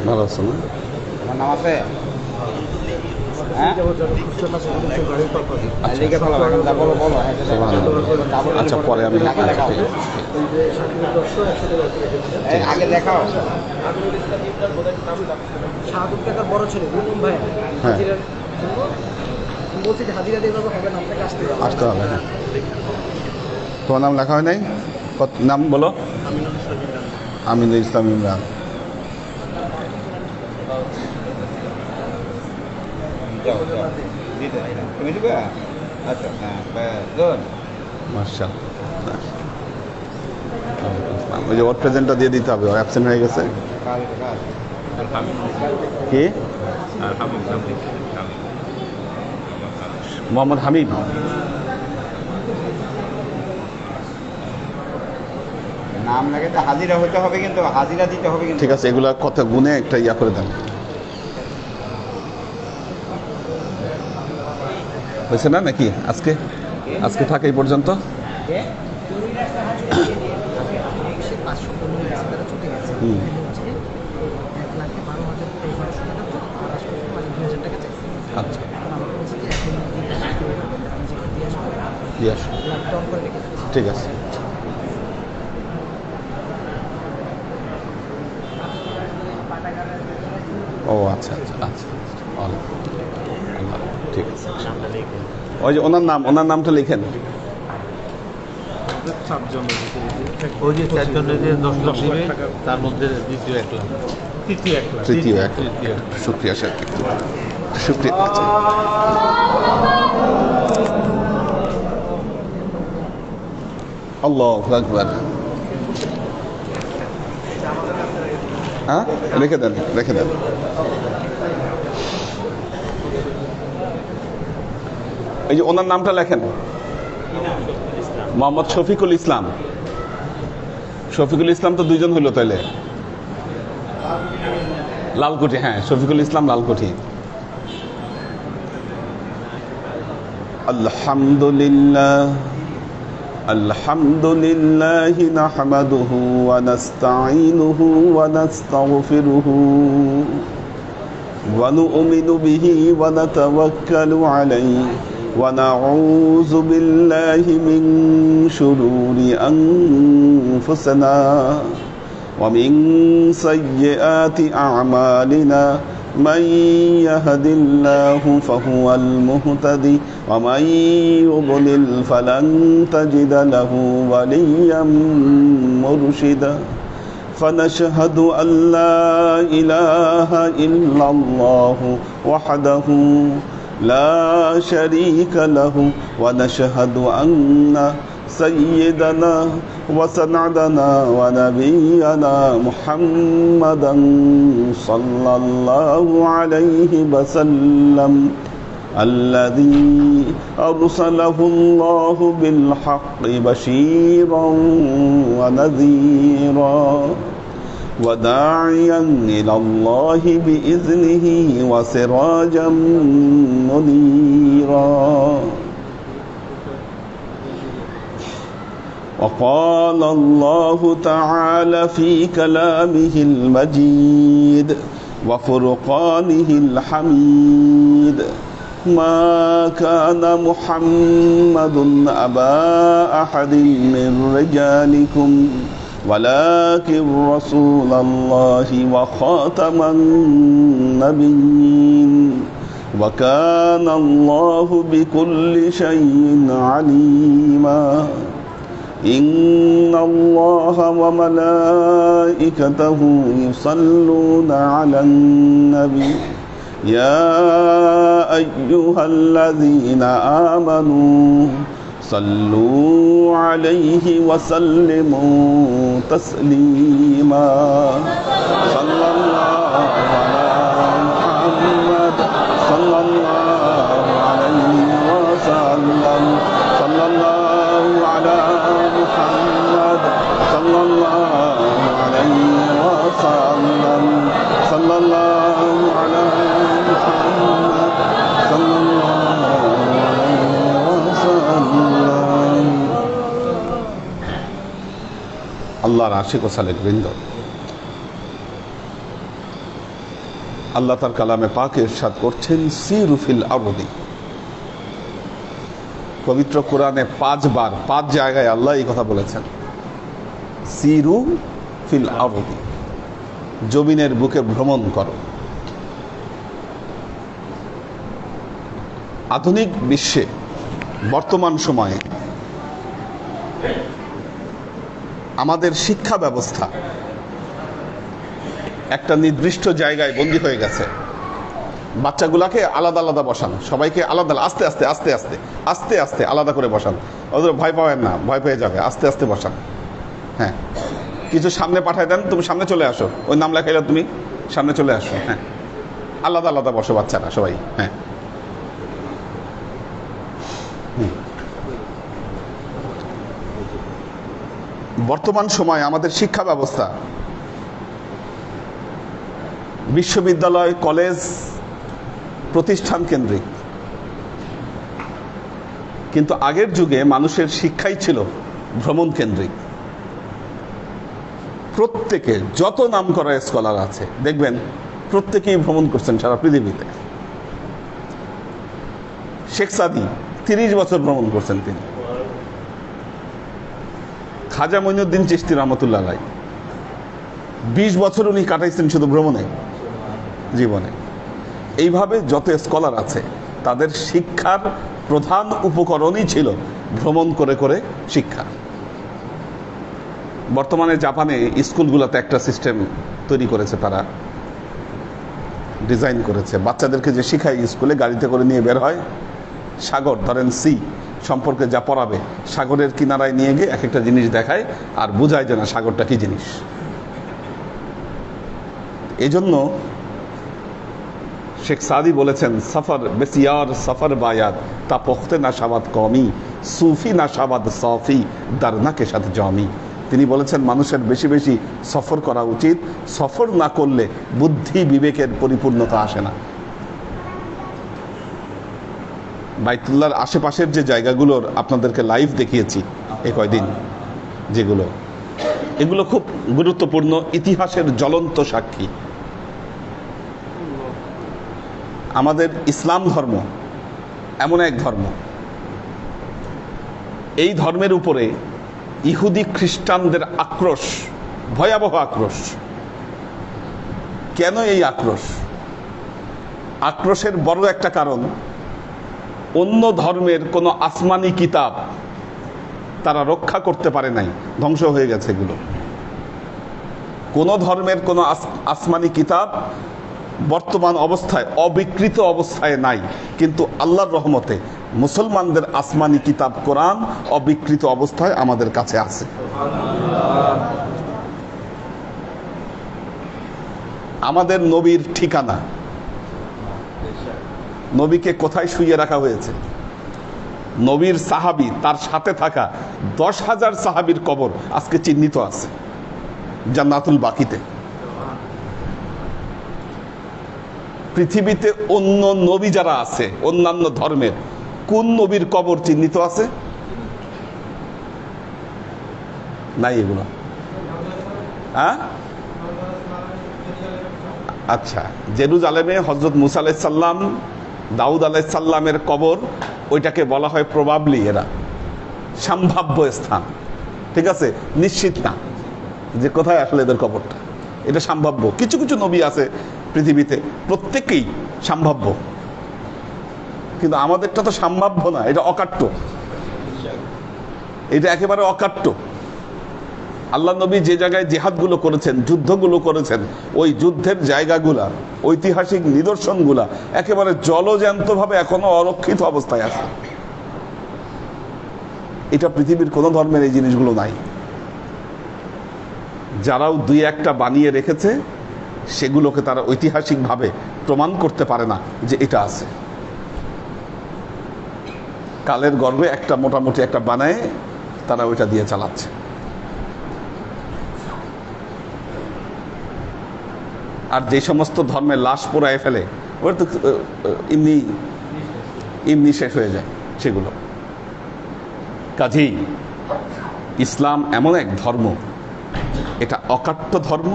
ভালো আছে না? আমার নাম আছে? হ্যাঁ লিখে ফেলো, বলো বলো। আচ্ছা পরে আমি আগে দেখাও। শাহাদুল কাকার বড় ছেলে ভাই বলছি যে হাজিরা দিয়ে হবে না, আপনাকে আসতে হবে। হ্যাঁ, তোমার নাম লেখা হয় নাই? কত নাম বলো? আমিনুল ইসলাম ইমরান। তুমি দিবে? আচ্ছা হ্যাঁ, মাশাআল্লাহ। ওই যে ওর প্রেজেন্টটা দিয়ে দিতে হবে, ও অ্যাবসেন্ট হয়ে গেছে। কি? মোহাম্মদ হামিদ। নাম লাগে তো হাজিরা হতে হবে, কিন্তু হাজিরা দিতে হবে কিন্তু। ঠিক আছে, এগুলা কত গুণে একটা ইয়া করে দেন। হয়েছে না নাকি? আজকে আজকে থাকে এই পর্যন্ত। আচ্ছা ঠিক আছে। ও আচ্ছা আচ্ছা আচ্ছা, ঠিক আছে। ওই যে ওনার নামটা লিখেন। ওই যে 4 জনের যে 10 লাখ দিবে, তার মধ্যে দ্বিতীয় 1 লাখ, তৃতীয় 1 লাখ। শুক্রিয়া স্যার, শুক্রিয়া। আল্লাহু আকবার। হ্যাঁ, রেখে দেন। এই যে ওনার নামটা লেখেন, মোহাম্মদ শফিকুল ইসলাম। শফিকুল ইসলাম তো 2 জন হইল তাইলে। লালকুঠি, হ্যাঁ, শফিকুল ইসলাম লালকুঠি। আলহামদুলিল্লাহ নাহমাদুহু ওয়া নাস্তাঈনুহু ওয়া নাস্তাগফিরুহু ওয়া নু'মিনু বিহি ওয়া নাতাওয়াক্কালু আলাইহি ওয়া নাউযু বিল্লাহি মিন শুরুরি আনফুসিনা ওয়া মিন সাইয়্যাতি আ'মালিনা من يهد الله فهو المهتدي ومن يضلل فلن تجد له وليا مرشدا فنشهد أن لا إله إلا الله وحده لا شريك له ونشهد أن سيدنا وسندنا ونبينا محمدا صلى الله عليه وسلم الذي أرسله الله بالحق بشيرا ونذيرا وداعيا إلى الله بإذنه وسراجا منيرا. وقال الله تعالى في كلامه المجيد وفرقانه الحميد ما كان محمد أبا أحد من رجالكم ولكن رسول الله وخاتم النبيين وكان الله بكل شيء عليما. إن الله وملائكته يصلون على النبي يا أيها الذين آمنوا صلوا عليه وسلموا تسليما. صلى الله على محمد صلى الله عليه وسلم. صلى الله على محمد صلى الله عليه وسلم. صلى الله على محمد صلى الله عليه وسلم. আল্লাহর আশিক ও সালেক বৃন্দ, আল্লাহ তার কালামে পাকে ইরশাদ করছেন সিরু ফিল আরদি। পবিত্র কোরআনে 5 বার 5 জায়গায় আল্লাহ এই কথা বলেছেন, সিরু ফিল আরদি, জমিনের বুকে ভ্রমণ করো। আধুনিক বিশ্বে বর্তমান সময়ে আমাদের শিক্ষা ব্যবস্থা একটা নির্দিষ্ট জায়গায় বন্দী হয়ে গেছে। বাচ্চাগুলাকে আলাদা আলাদা বসান, সবাইকে আলাদা আস্তে আস্তে আস্তে আস্তে আস্তে আস্তে আলাদা করে বসান। ওদের ভয় পাবেন না, ভয় পেয়ে যাবে, আস্তে আস্তে বসান। হ্যাঁ, কিছু সামনে পাঠায় দেন, তুমি সামনে চলে আসো, ওই নাম লেখাইলে তুমি সামনে চলে আসো। হ্যাঁ, আলাদা আলাদা বসো বাচ্চারা সবাই। হ্যাঁ, বর্তমান সময়ে আমাদের শিক্ষা ব্যবস্থা বিশ্ববিদ্যালয়, কলেজ, প্রতিষ্ঠান কেন্দ্রিক, কিন্তু আগের যুগে মানুষের শিক্ষাই ছিল ভ্রমণ কেন্দ্রিক। প্রত্যেকে, যত নাম করা স্কলার আছে দেখবেন প্রত্যেকেই ভ্রমণ করছেন সারা পৃথিবীতে। শেখ সাদি 30 বছর ভ্রমণ করছেন তিনি। খাজা মঈনুদ্দিন চিশতি রহমতুল্লাহ আলাইহি 20 বছর উনি কাটাইছেন শুধু ভ্রমণে জীবনে। এইভাবে যত স্কলার আছে তাদের শিক্ষার প্রধান উপকরণই ছিল ভ্রমণ করে করে শিক্ষা। বর্তমানে জাপানে স্কুলগুলোতে একটা সিস্টেম তৈরি করেছে, তারা ডিজাইন করেছে। বাচ্চাদেরকে যে শিখায় স্কুলে গাড়িতে করে নিয়ে বের হয়, সাগর ধরেন সি সম্পর্কে যা পড়াবে, সাগরের কিনারায় নিয়ে গিয়ে এক একটা জিনিস দেখায় আর বোঝায় যে না সাগরটা কি জিনিস। এজন্য শেখ সাদি বলেছেন, সফর বেসিয়ার সফর বায়াত তা পখতে না সাবাদ কমি, সুফি না সাবাদ সফি দারনাকে সাথে জমি। তিনি বলেছেন মানুষের বেশি বেশি সফর করা উচিত, সফর না করলে বুদ্ধি বিবেকের পরিপূর্ণতা আসে না। বাইতুল্লাহর আশেপাশের যে জায়গাগুলোর আপনাদেরকে লাইভ দেখিয়েছি এই কয়দিন, যেগুলো এগুলো খুব গুরুত্বপূর্ণ, ইতিহাসের জ্বলন্ত সাক্ষী। আমাদের ইসলাম ধর্ম এমন এক ধর্ম, এই ধর্মের উপরে ইহুদি খ্রিস্টানদের আক্রোশ, ভয়াবহ আক্রোশ। কেন এই আক্রোশ? আক্রোশের বড় একটা কারণ, অন্য ধর্মের কোনো আসমানি কিতাব তারা রক্ষা করতে পারে নাই, ধ্বংস হয়ে গেছে এগুলো। কোন ধর্মের কোনো আসমানি কিতাব বর্তমান অবস্থায় অবিকৃত অবস্থায় নাই, কিন্তু আল্লাহর রহমতে মুসলমানদের আসমানি কিতাব কোরআন অবিকৃত অবস্থায় আমাদের কাছে আছে। আমাদের নবীর ঠিকানা, নবীকে কোথায় শুইয়ে রাখা হয়েছে, নবীর সাহাবী, তার সাথে থাকা 10,000 সাহাবীর কবর আজকে চিহ্নিত আছে জান্নাতুল বাকিতে। পৃথিবীতে অন্য নবী যারা আছে অন্যান্য ধর্মের, কোন নবীর কবর চিহ্নিত আছে? নাই এগুলো। হ্যাঁ, আচ্ছা, জেরুজালেমে হযরত মুসা আলাইহিস সালাম, দাউদ আলাইহিস সালামের কবর, ওইটাকে বলা হয় প্রবাবলি, এরা সম্ভাব্য স্থান। ঠিক আছে, নিশ্চিত না যে কোথায় আসলে এদের কবরটা, এটা সম্ভাব্য। কিছু কিছু নবী আছে পৃথিবীতে, প্রত্যেকেই সম্ভাব্য, কিন্তু আমাদেরটা তো সম্ভাব্য না, এটা অকাট্য, এটা একেবারে অকাট্য। আল্লাহ নবী যে জায়গায় জিহাদগুলো করেছেন, যুদ্ধগুলো করেছেন, ওই যুদ্ধের জায়গাগুলা, ঐতিহাসিক নিদর্শনগুলা একেবারে জলজ্যান্তভাবে এখনো অরক্ষিত অবস্থায় আছে। এটা পৃথিবীর কোনো ধর্মের এই জিনিসগুলো নাই। যারাও 2-1টা বানিয়ে রেখেছে সেগুলোকে তারা ঐতিহাসিকভাবে প্রমাণ করতে পারে না যে এটা আছে। কালের গর্ভে একটা মোটামুটি একটা বানায় তারা ওইটা দিয়ে চালাচ্ছে। আর যে সমস্ত ধর্মের লাশ পোড়ায় ফেলে, ওটা তো এমনি শেষ হয়ে যায় সেগুলো। কাজেই ইসলাম এমন এক ধর্ম, এটা অকাট্য ধর্ম,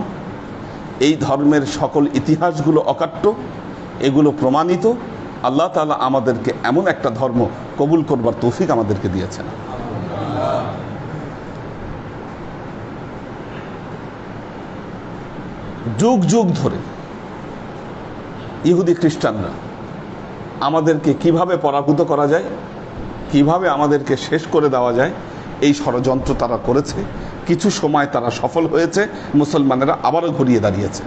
এই ধর্মের সকল ইতিহাসগুলো অকাট্য, এগুলো প্রমাণিত। আল্লাহ তাআলা আমাদেরকে এমন একটা ধর্ম কবুল করবার তৌফিক আমাদেরকে দিয়েছেন। যুগ যুগ ধরে ইহুদি খ্রিস্টানরা আমাদেরকে কিভাবে পরাভূত করা যায়, কিভাবে আমাদেরকে শেষ করে দেওয়া যায়, এই ষড়যন্ত্র তারা করেছে। কিছু সময় তারা সফল হয়েছে, মুসলমানেরা আবারও ঘুরিয়ে দাঁড়িয়েছে।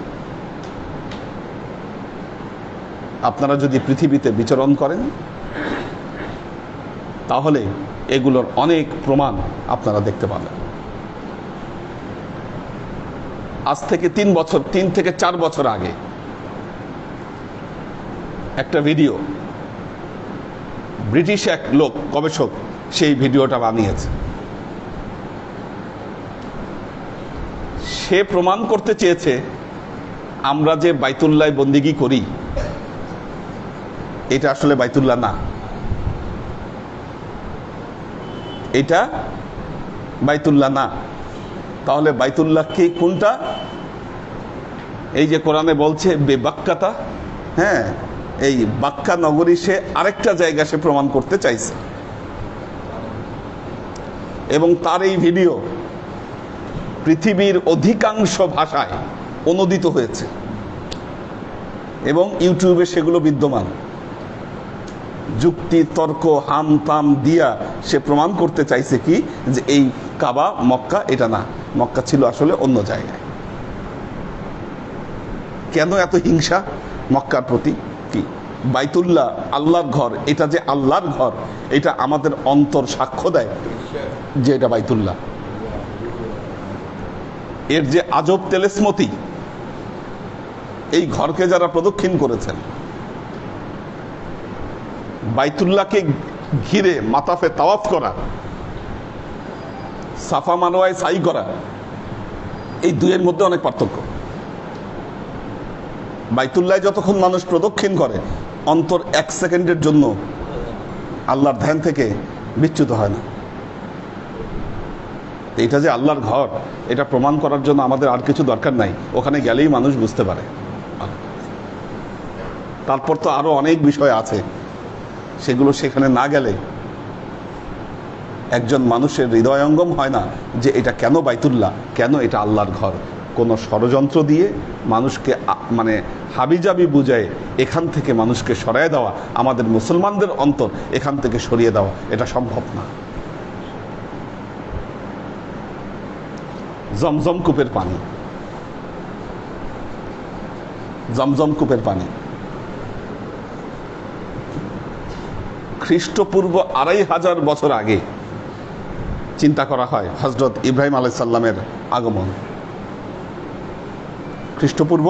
আপনারা যদি পৃথিবীতে বিচরণ করেন তাহলে এগুলোর অনেক প্রমাণ আপনারা দেখতে পাবেন। আজ থেকে 3 থেকে 4 বছর আগে একটা ভিডিও, ব্রিটিশ এক লোক গবেষক সেই ভিডিওটা বানিয়েছে। সে প্রমাণ করতে চেয়েছে আমরা যে বাইতুল্লাহ বন্দিগি করি এটা আসলে বাইতুল্লাহ না, এটা বাইতুল্লাহ না। তাহলে বাইতুল্লাহ কি কোনটা? এই যে কোরআনে বলছে বেবাক্কাতা, হ্যাঁ, এই বাক্কা নগরী সে আরেকটা জায়গা সে প্রমাণ করতে চাইছে। এবং তার এই ভিডিও পৃথিবীর অধিকাংশ ভাষায় অনুদিত হয়েছে এবং ইউটিউবে সেগুলো বিদ্যমান। যুক্তি তর্ক হাম তাম দিয়া সে প্রমাণ করতে চাইছে কি যে এই কাবা মক্কা এটা না, মক্কা ছিল আসলে অন্য জায়গায়। কেন এত হিংসা মক্কার প্রতি? কি বাইতুল্লাহ আল্লাহর ঘর, এটা যে আল্লাহর ঘর এটা আমাদের অন্তর সাক্ষ্য দেয় যে এটা বাইতুল্লাহ। এর যে আজব তেলেসমতি, এই ঘরকে যারা প্রদক্ষিণ করেছেন, বাইতুল্লাহকে ঘিরে মাতাফে তাওয়াফ করা, সাফা মারওয়ায় সাই করা, এই দুইয়ের মধ্যে অনেক পার্থক্য। বাইতুল্লাহ যতক্ষণ মানুষ প্রদক্ষিণ করে অন্তর 1 সেকেন্ডের জন্য আল্লাহর ধ্যান থেকে বিচ্যুত হয় না। এটা যে আল্লাহর ঘর এটা প্রমাণ করার জন্য আমাদের আর কিছু দরকার নাই, ওখানে গেলেই মানুষ বুঝতে পারে। তারপর তো আরো অনেক বিষয় আছে, সেগুলো সেখানে না গেলে একজন মানুষের হৃদয়ঙ্গম হয় না যে এটা কেন বাইতুল্লাহ, কেন এটা আল্লাহর ঘর। কোনো ষড়যন্ত্র দিয়ে মানুষকে মানে হাবিজাবি বুঝায় এখান থেকে মানুষকে সরায় দেওয়া, আমাদের মুসলমানদের অন্তর এখান থেকে সরিয়ে দেওয়া, এটা সম্ভব না। জমজম কূপের পানি, জমজম কূপের পানি খ্রিস্টপূর্ব 2500 বছর আগে চিন্তা করা হয় হযরত ইব্রাহিম আলাইহিস সালামের আগমন। খ্রিস্টপূর্ব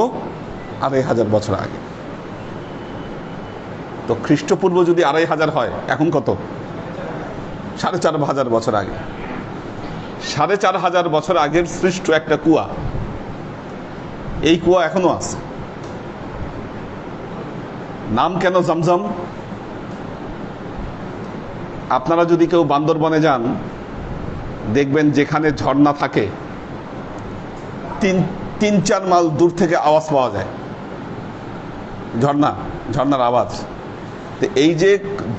2500 বছর আগে। তো খ্রিস্টপূর্ব যদি 2500 হয়, এখন কত? 4500 বছর আগে। 4500 বছর আগের সৃষ্ট একটা কুয়া, এই কুয়া এখনো আছে। নাম কেন জমজম? আপনারা যদি কেউ বান্দরবনে যান দেখবেন যেখানে ঝর্ণা থাকে 3-4 মাইল দূর থেকে আওয়াজ পাওয়া যায়, ঝর্ণার আওয়াজ। তো এই যে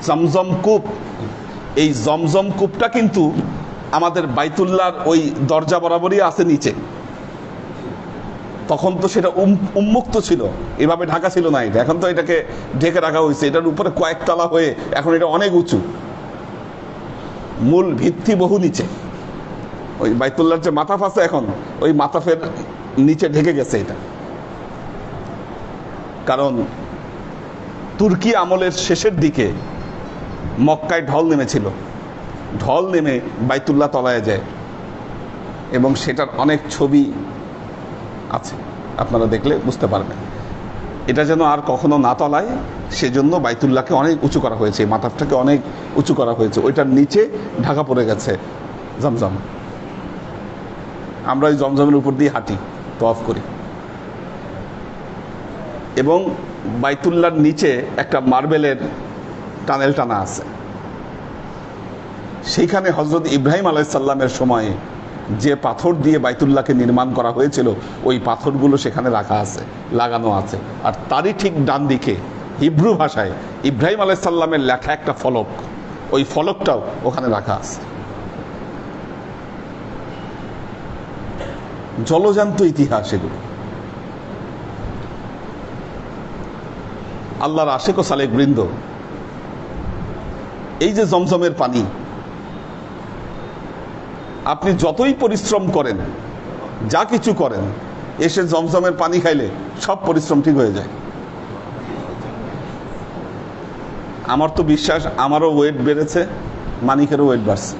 জমজম কূপ, এই জমজম কূপটা কিন্তু আমাদের বাইতুল্লাহর ওই দরজা বরাবরই আছে নিচে। তখন তো সেটা উন্মুক্ত ছিল, এভাবে ঢাকা ছিল না এটা। এখন তো এটাকে ঢেকে রাখা হয়েছে, এটার উপরে কয়েকতলা হয়ে এখন এটা অনেক উঁচু, মূল ভিত্তি বহু নিচে। ওই বাইতুল্লাহর যে মাতাফ আছে এখন ওই মাতাফের নিচে ঢেকে গেছে এটা। কারণ তুর্কি আমলের শেষের দিকে মক্কায় ঢল নেমেছিল, ঢল নেমে বাইতুল্লাহ তলায় যায় এবং সেটার অনেক ছবি আছে, আপনারা দেখলে বুঝতে পারবেন। এটা যেন আর কখনো না তলায় সেজন্য বাইতুল্লাহকে অনেক উঁচু করা হয়েছে, মাথাটাকে অনেক উঁচু করা হয়েছে। ওইটার নিচে ঢাকা পড়ে গেছে জমজম। আমরা ওই জমজমের উপর দিয়ে হাঁটি, তওয়াফ করি। এবং বাইতুল্লাহর নিচে একটা মার্বেলের টানেল টানা আছে। সেইখানে হযরত ইব্রাহিম আলাইহিস সালামের সময়ে যে পাথর দিয়ে বাইতুল্লাহকে নির্মাণ করা হয়েছিল ওই পাথরগুলো সেখানে রাখা আছে, লাগানো আছে। আর তারই ঠিক ডান দিকে হিব্রু ভাষায় ইব্রাহিম আলাইহিস সালামের লেখা একটা ফলক, ওই ফলকটাও ওখানে রাখা আছে। জলজান্ত ইতিহাস এগুলো। আল্লাহর আশিক ও সালেক বৃন্দ, এই যে জমজমের পানি, আপনি যতই পরিশ্রম করেন, যা কিছু করেন, এসে জমজমের পানি খাইলে সব পরিশ্রম ঠিক হয়ে যায়। আমার তো বিশ্বাস আমারও ওয়েট বেড়েছে, মানিকেরও ওয়েট বাড়ছে।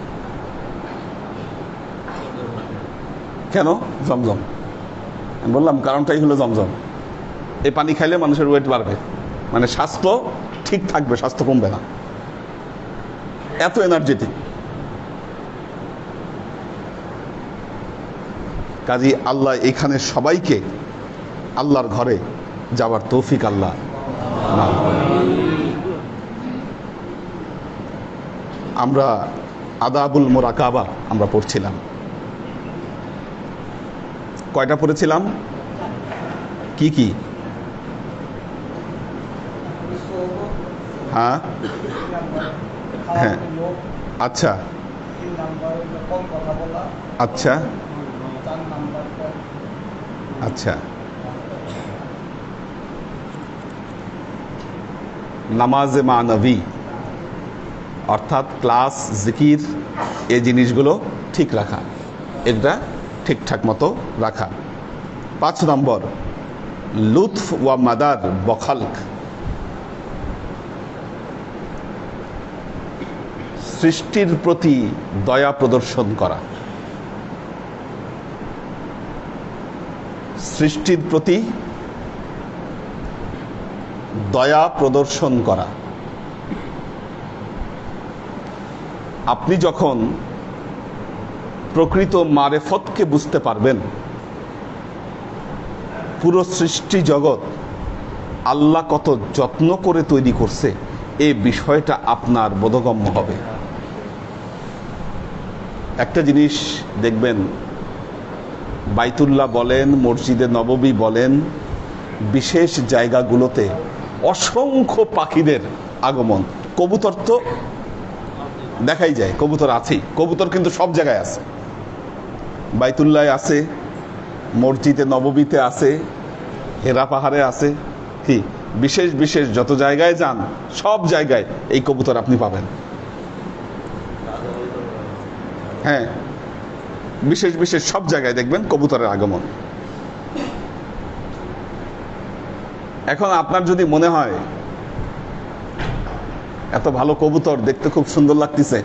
কেন? জমজম। আমি বললাম কারণটাই হলো জমজম। এই পানি খাইলে মানুষের ওয়েট বাড়বে, মানে স্বাস্থ্য ঠিক থাকবে, স্বাস্থ্য কমবে না, এত এনার্জেটিক। কাজী আল্লাহ এখানে সবাইকে আল্লাহর ঘরে যাওয়ার তৌফিক আল্লাহ দান করেন। আমরা আদাবুল মুরাকাবা আমরা পড়ছিলাম। কয়টা পড়েছিলাম? কি কি? হ্যাঁ হ্যাঁ, আচ্ছা আচ্ছা আচ্ছা। নামাজে মানবী অর্থাৎ ক্লাস, জিকির, এই জিনিসগুলো ঠিক রাখা, এটা ঠিকঠাক মতো রাখা। 5 নম্বর লুৎফ ওয়া মাদার বখালক, সৃষ্টির প্রতি দয়া প্রদর্শন করা, সৃষ্টির প্রতি দয়া প্রদর্শন করা। আপনি যখন প্রকৃত মারেফতকে বুঝতে পারবেন, পুরো সৃষ্টি জগৎ আল্লাহ কত যত্ন করে তৈরি করছে, এই বিষয়টা আপনার বোধগম্য হবে। একটা জিনিস দেখবেন, বাইতুল্লাহ বলেন, মসজিদে নববী বলেন, বিশেষ জায়গাগুলোতে অসংখ্য পাখিদের আগমন। কবুতর তো দেখাই যায়, কবুতর আছেই, কবুতর কিন্তু সব জায়গায় আছে। বাইতুল্লাহ আছে, মসজিদে নববীতে আছে, হেরা পাহাড়ে আছে, কি বিশেষ বিশেষ যত জায়গায় যান সব জায়গায় এই কবুতর আপনি পাবেন। হ্যাঁ, বিশেষ বিশেষ সব জায়গায় দেখবেন কবুতরের আগমন। এখন আপনার যদি মনে হয় এত ভালো কবুতর, দেখতে খুব সুন্দর লাগতেছে,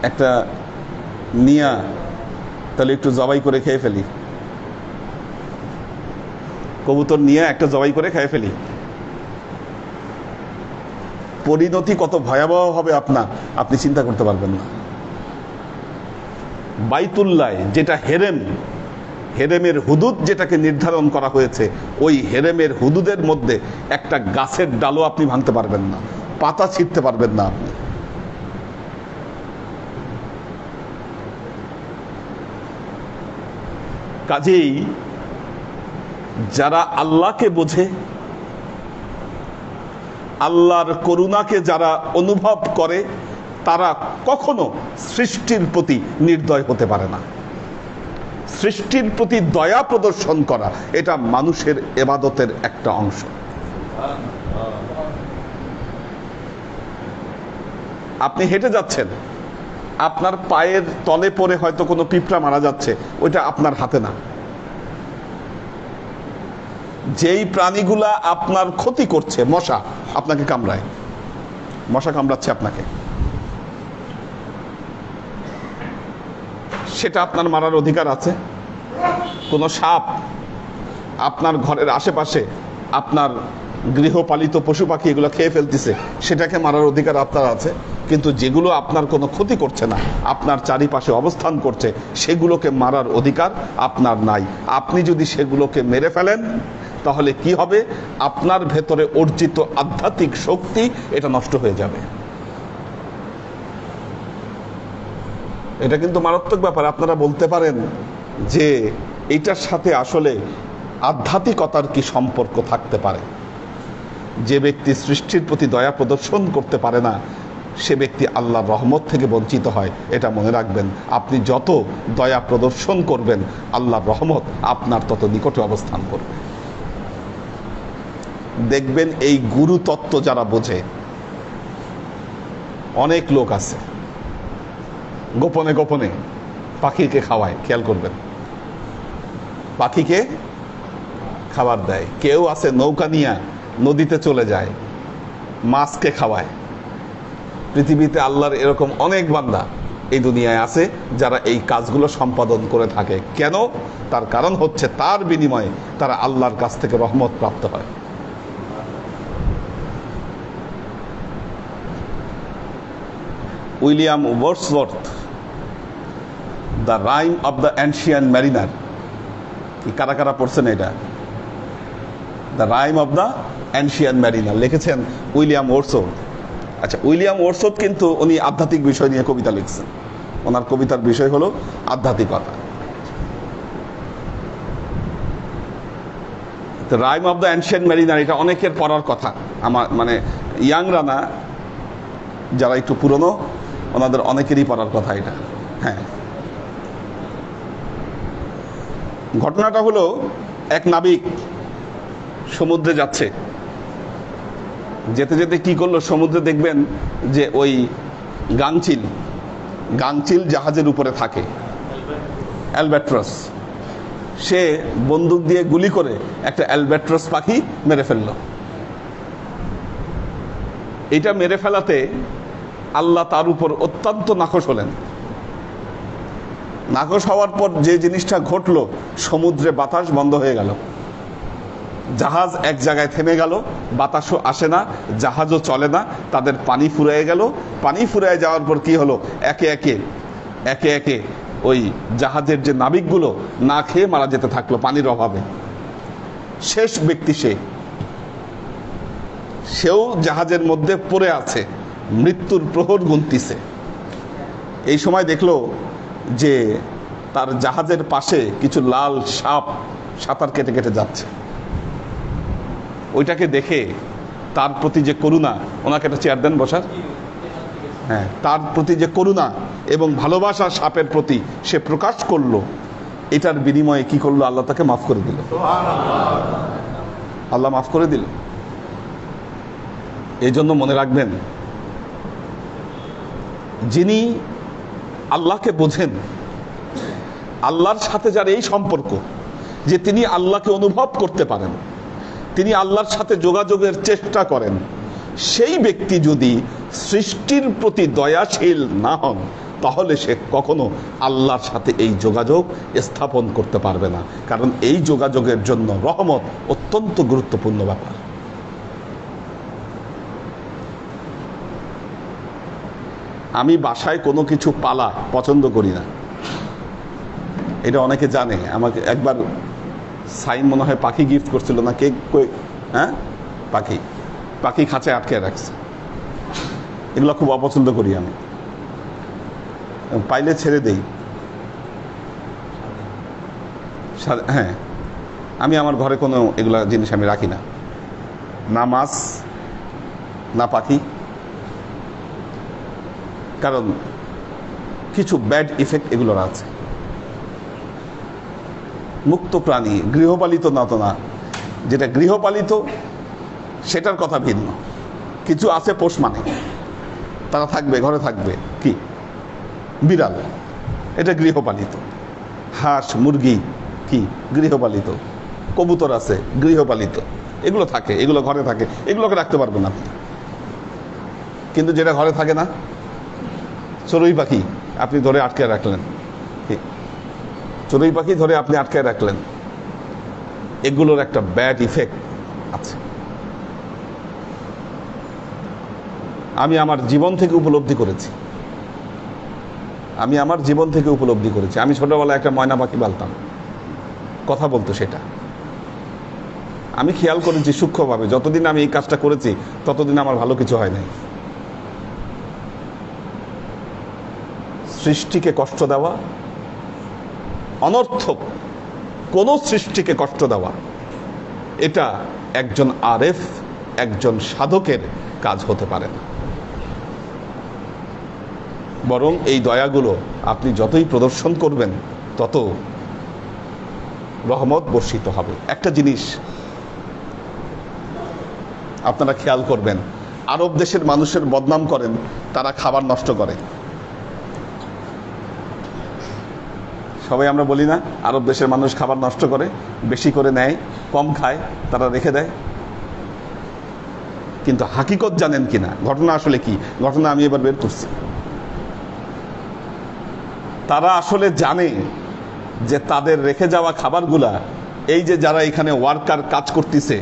একটা নিয়া তাহলে একটু জবাই করে খেয়ে ফেলি, কবুতর নিয়ে একটা জবাই করে খেয়ে ফেলি, পরিণতি কত ভয়াবহ হবে আপনার, আপনি চিন্তা করতে পারবেন না। বাইতুল্লাহ যেটা হেরেম, হেরেমের হুদুদ যেটাকে নির্ধারণ করা হয়েছে, ওই হেরেমের হুদুদের মধ্যে একটা গাছের ডালও আপনি ভাঙতে পারবেন না, পাতা ছিঁড়তে পারবেন না আপনি। কাজেই যারা আল্লাহকে বোঝে, আল্লাহর করুণাকে যারা অনুভব করে, তারা কখনো সৃষ্টির প্রতি নির্দয় হতে পারে না। সৃষ্টির প্রতি দয়া প্রদর্শন করা এটা মানুষের ইবাদতের একটা অংশ। আপনি হেঁটে যাচ্ছেন, আপনার পায়ের তলে পড়ে হয়তো কোনো পিঁপড়া মারা যাচ্ছে, ওইটা আপনার হাতে না। যেই প্রাণীগুলা আপনার ক্ষতি করছে, মশা আপনাকে কামড়ায়, মশা কামড়াচ্ছে আপনাকে, সেটা আপনার মারার অধিকার আছে। কোনো সাপ আপনার ঘরের আশেপাশে আপনার গৃহপালিত পশু পাখি এগুলো খেয়ে ফেলতেছে, সেটাকে মারার অধিকার আপনার আছে। কিন্তু যেগুলো আপনার কোনো ক্ষতি করছে না, আপনার চারিপাশে অবস্থান করছে, সেগুলোকে মারার অধিকার আপনার নাই। আপনি যদি সেগুলোকে মেরে ফেলেন তাহলে কি হবে? আপনার ভেতরে অর্জিত আধ্যাত্মিক শক্তি এটা নষ্ট হয়ে যাবে। এটা কিন্তু মারাত্মক ব্যাপার। আপনারা বলতে পারেন যে এটার সাথে আসলে আধ্যাত্মিকতার কি সম্পর্ক থাকতে পারে? যে ব্যক্তি সৃষ্টির প্রতি দয়া প্রদর্শন করতে পারে না, সে ব্যক্তি আল্লাহর রহমত থেকে বঞ্চিত হয়। এটা মনে রাখবেন, আপনি যত দয়া প্রদর্শন করবেন আল্লাহর রহমত আপনার তত নিকটে অবস্থান করবে। দেখবেন এই গুরু তত্ত্ব যারা বোঝে, অনেক লোক আছে গোপনে গোপনে পাখিকে খাওয়ায়। খেয়াল করবেন, পাখিকে খাবার দেয়। কেউ আছে নৌকা নিয়ে নদীতে চলে যায়, মাছকে খাওয়ায়। পৃথিবীতে আল্লাহর এরকম অনেক বান্দা এই দুনিয়ায় আছে যারা এই কাজগুলো সম্পাদন করে থাকে। কেন? তার কারণ হচ্ছে তার বিনিময়ে তারা আল্লাহর কাছ থেকে রহমত প্রাপ্ত হয়। William Wordsworth, the rime of the ancient mariner, কি কারা কারা পড়ছেন এটা? The rime of the ancient mariner লিখেছেন উইলিয়াম ওয়ার্ডসওয়ার্থ। আচ্ছা, উইলিয়াম ওয়ার্ডসওয়ার্থ কিন্তু উনি আধ্যাত্মিক বিষয় নিয়ে কবিতা লিখছেন। ওনার কবিতার বিষয় হলো আধ্যাত্মিকতা। Rime of the ancient mariner এটা অনেকের পড়ার কথা। আমার মানে ইয়াংরা না, যারা একটু পুরনো ওনাদের অনেকেরই পড়ার কথা এটা। হ্যাঁ, ঘটনাটা হলো এক নাবিক সমুদ্রে যাচ্ছে, যেতে যেতে কি করলো, সমুদ্রে দেখবেন যে ওই গাংচিল জাহাজের উপরে থাকে, অ্যালব্যাট্রস। সে বন্দুক দিয়ে গুলি করে একটা অ্যালব্যাট্রস পাখি মেরে ফেললো। এটা মেরে ফেলাতে আল্লাহ তার উপর অত্যন্ত নাখোশ হলেন। নাখোশ হওয়ার পর যে জিনিসটা ঘটলো, সমুদ্রে বাতাস বন্ধ হয়ে গেল, জাহাজ এক জায়গায় থেমে গেল, বাতাসও আসে না, জাহাজও চলে না, তাদের পানি ফুরিয়ে গেল। পানি ফুরিয়ে যাওয়ার পর কি হলো, একে একে ওই জাহাজের যে নাবিকগুলো না খেয়ে মারা যেতে থাকলো পানির অভাবে। শেষ ব্যক্তি সেও জাহাজের মধ্যে পড়ে আছে, মৃত্যুর প্রহর গুনতিছে। এই সময় দেখলো যে তার জাহাজের পাশে কিছু লাল সাপ সাঁতার কেটে কেটে যাচ্ছে। ওইটাকে দেখে তার প্রতি যে করুণা, ওনাকে একটা চেয়ার দেন বসার, হ্যাঁ, তার প্রতি যে করুণা এবং ভালোবাসা সাপের প্রতি সে প্রকাশ করলো, এটার বিনিময়ে কি করলো, আল্লাহ তাকে মাফ করে দিল। আল্লাহ মাফ করে দিল। এই জন্য মনে রাখবেন, যিনি আল্লাহকে বোঝেন, আল্লাহর সাথে যার এই সম্পর্ক যে তিনি আল্লাহকে অনুভব করতে পারেন, তিনি আল্লাহর সাথে যোগাযোগের চেষ্টা করেন, সেই ব্যক্তি যদি সৃষ্টির প্রতি দয়াশীল না হন, তাহলে সে কখনো আল্লাহর সাথে এই যোগাযোগ স্থাপন করতে পারবে না। কারণ এই যোগাযোগের জন্য রহমত অত্যন্ত গুরুত্বপূর্ণ ব্যাপার। আমি বাসায় কোনো কিছু পালা পছন্দ করি না, এটা অনেকে জানে। আমাকে একবার সাইন মনে হয় পাখি গিফট করছিল না, কে, হ্যাঁ, পাখি খাঁচায় আটকে রাখছে। এগুলো খুব অপছন্দ করি আমি, পাইলে ছেড়ে দেই। হ্যাঁ, আমি আমার ঘরে কোনো এগুলা জিনিস আমি রাখি না, না মাছ না পাখি। কারণ কিছু ব্যাড ইফেক্ট এগুলোর আছে। মুক্ত প্রাণী, গৃহপালিত না তো না, যেটা গৃহপালিত সেটার কথা ভিন্ন। কিছু আছে পোষ মানে, তারা থাকবে, ঘরে থাকবে। কি বিড়াল, এটা গৃহপালিত। হাঁস মুরগি কি গৃহপালিত। কবুতর আছে গৃহপালিত, এগুলো থাকে, এগুলো ঘরে থাকে, এগুলোকে রাখতে পারবেন আপনি। কিন্তু যেটা ঘরে থাকে না, চড়ুই পাখি আপনি ধরে আটকে রাখলেন, চড়ুই পাখি ধরে আপনি আটকে রাখলেন, এগুলোর একটা ব্যাড ইফেক্ট আছে। আমি আমার জীবন থেকে উপলব্ধি করেছি। আমি ছোটবেলায় একটা ময়না পাখি পালতাম, কথা বলতো, সেটা আমি খেয়াল করেছি সূক্ষ্মভাবে। যতদিন আমি এই কাজটা করেছি ততদিন আমার ভালো কিছু হয় নাই। সৃষ্টিকে কষ্ট দেওয়া, অনর্থক কোনো সৃষ্টিকে কষ্ট দেওয়া, এটা একজন আরেফ, একজন সাধকের কাজ হতে পারে না। বরং এই দয়াগুলো আপনি যতই প্রদর্শন করবেন তত রহমত বর্ষিত হবে। একটা জিনিস আপনারা খেয়াল করবেন, আরব দেশের মানুষের বদনাম করেন তারা খাবার নষ্ট করে। সবাই আমরা বলি না, আরব দেশের মানুষ খাবার নষ্ট করে, বেশি করে নেয়, কম খায়, তারা রেখে দেয়। কিন্তু হাকিকত জানেন কিনা, ঘটনা আসলে কি? ঘটনা আমি এবার বের করছি। তারা আসলে জানে যে তাদের রেখে যাওয়া খাবারগুলা, এই যে যারা এখানে ওয়ার্কার কাজ করতেছে,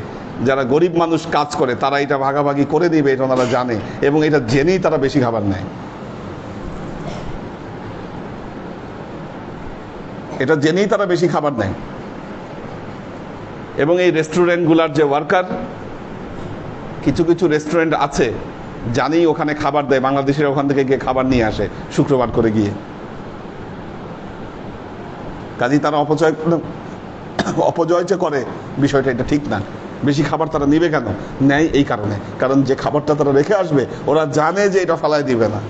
যারা গরিব মানুষ কাজ করে, তারা এটা ভাগাভাগি করে দিবে, এটা ওনারা জানে, এবং এটা জেনেই তারা বেশি খাবার নেয়। এটা জেনেই তারা বেশি খাবার নেয়। এবং এই রেস্টুরেন্টগুলার যে ওয়ার্কার, কিছু কিছু রেস্টুরেন্ট আছে জানেই ওখানে খাবার দেয়, বাংলাদেশের ওখান থেকে গিয়ে খাবার নিয়ে আসে শুক্রবার করে গিয়ে। কাজেই তারা অপচয় যে করে, বিষয়টা এটা ঠিক না। বেশি খাবার তারা নিবে কেন? নেয় এই কারণে, কারণ যে খাবারটা তারা রেখে আসবে ওরা জানে যে এটা ফেলায় দিবে না,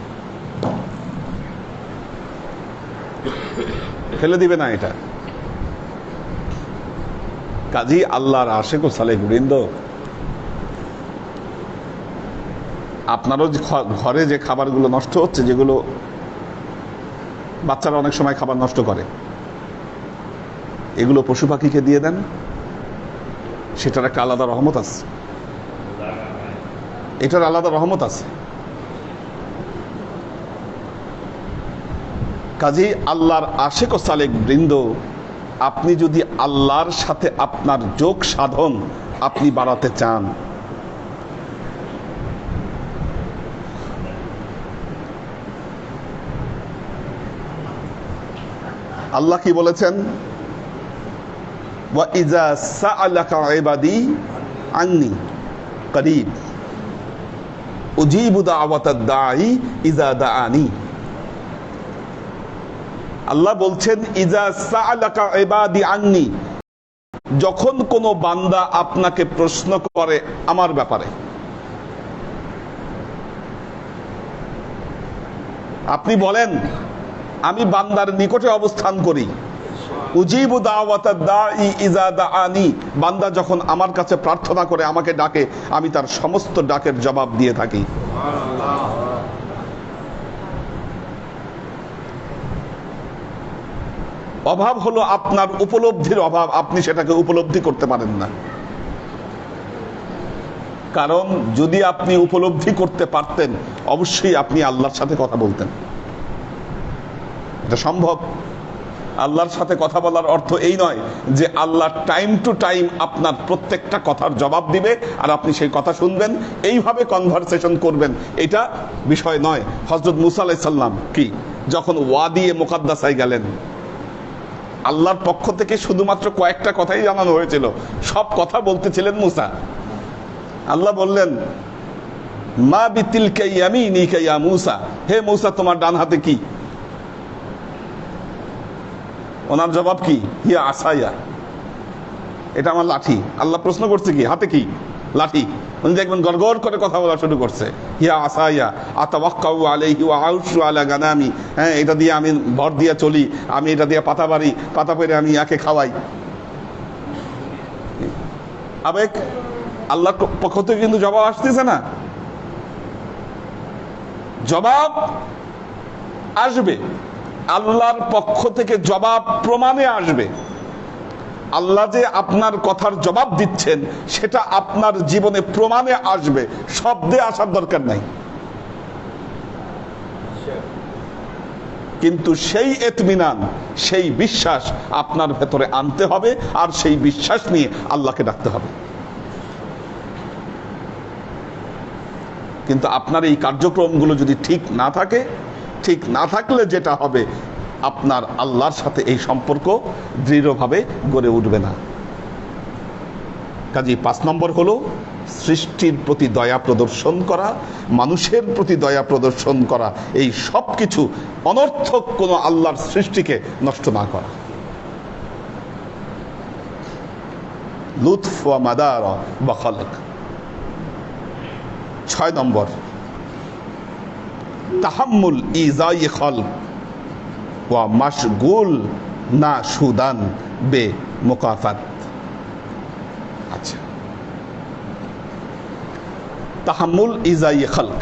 ফেলে দিবে না এটা। কাজী আল্লাহর আশেক ও সালেহ বৃন্দ, আপনারও ঘরে যে খাবারগুলো নষ্ট হচ্ছে, যেগুলো বাচ্চারা অনেক সময় খাবার নষ্ট করে, এগুলো পশু পাখিকে দিয়ে দেন, সেটার একটা আলাদা রহমত আছে, এটার আলাদা রহমত আছে। কাজেই আল্লাহর আশেক ও সালেক বৃন্দ, আপনি যদি আল্লাহর সাথে আপনার যোগ সাধন আপনি বাড়াতে চান, আল্লাহ কি বলেছেন? ওয়া ইজা সাআলাকা ইবাদি আন্নি করিব উজিবু দাওয়াতাদ দাঈ ইজা দাআনি। আল্লাহ বলছেন, ইজা সাআলাকা ইবাদি আন্নি, যখন কোনো বান্দা আপনাকে প্রশ্ন করে আমার ব্যাপারে, আপনি বলেন আমি বান্দার নিকটে অবস্থান করি। উজিবু দাওয়াতাদ দাঈ ইজা দাআনি, বান্দা যখন আমার কাছে প্রার্থনা করে, আমাকে ডাকে, আমি তার সমস্ত ডাকের জবাব দিয়ে থাকি। অভাব হলো আপনার উপলব্ধির অভাব, আপনি সেটাকে উপলব্ধি করতে পারেন না। কারণ যদি আপনি উপলব্ধি করতে পারতেন, অবশ্যই আপনি আল্লাহর সাথে কথা বলতেন। এটা সম্ভব। আল্লাহর সাথে কথা বলার অর্থ এই নয় যে আল্লাহ টাইম টু টাইম আপনার প্রত্যেকটা কথার জবাব দিবে আর আপনি সেই কথা শুনবেন, এইভাবে কনভারসেশন করবেন, এটা বিষয় নয়। হযরত মুসা আলাইহিস সালাম কি যখন ওয়াদিয়ে মুকাদ্দাসায় গেলেন, আল্লাহর পক্ষ থেকে শুধুমাত্র কয়েকটা কথাই জানানো হয়েছিল, সব কথা বলতেছিলেন মুসা। আল্লাহ বললেন, মা বিতিলকা ইয়ামিনিকা ইয়া মুসা, হে মুসা তোমার ডান হাতে কি? ওনার জবাব কি? হিয়া আসাইয়া, এটা আমার লাঠি। আল্লাহ প্রশ্ন করছে কি? হাতে কি? লাঠি। উনি দেখবেন গড়গড় করে কথা বলা শুরু করছে, হিয়া আসাইয়া আতাওয়াক্কাউ আলাইহি ওয়া আউশু আলা গানামি, হ্যাঁ এটা দিয়ে আমি ভর দিয়ে চলি, আমি এটা দিয়ে পাতা বাড়ি, পাতা পেরে আমি ইয়াকে খাওয়াই। আবেগ। আল্লাহর পক্ষ থেকে কিন্তু জবাব আসতেছে না, জবাব আসবে, আল্লাহর পক্ষ থেকে জবাব প্রমাণে আসবে। আল্লাহ যে আপনার কথার জবাব দিচ্ছেন সেটা আপনার জীবনে প্রমাণে আসবে, শব্দে আসার দরকার নাই। কিন্তু সেই ইতমিনান, সেই বিশ্বাস আপনার ভেতরে আনতে হবে, আর সেই বিশ্বাস নিয়ে আল্লাহকে ডাকতে হবে। কিন্তু আপনার এই কার্যক্রমগুলো যদি ঠিক না থাকে, ঠিক না থাকলে যেটা হবে, আপনার আল্লাহর সাথে এই সম্পর্ক দৃঢ়ভাবে গড়ে উঠবে না। কাজেই 5 নম্বর হলো সৃষ্টির প্রতি দয়া প্রদর্শন করা, মানুষের প্রতি দয়া প্রদর্শন করা, এই সব কিছু অনর্থক কোনো আল্লাহর সৃষ্টিকে নষ্ট না করা। লুৎফ ওয়া মাদার ওয়া খালক। 6 নম্বর, তাহাম্মুল ইজাই খালক ওয়া মাশগুল না সুদান বে মুকাফাত। আচ্ছা, তাহাম্মুল ইজাই খালক,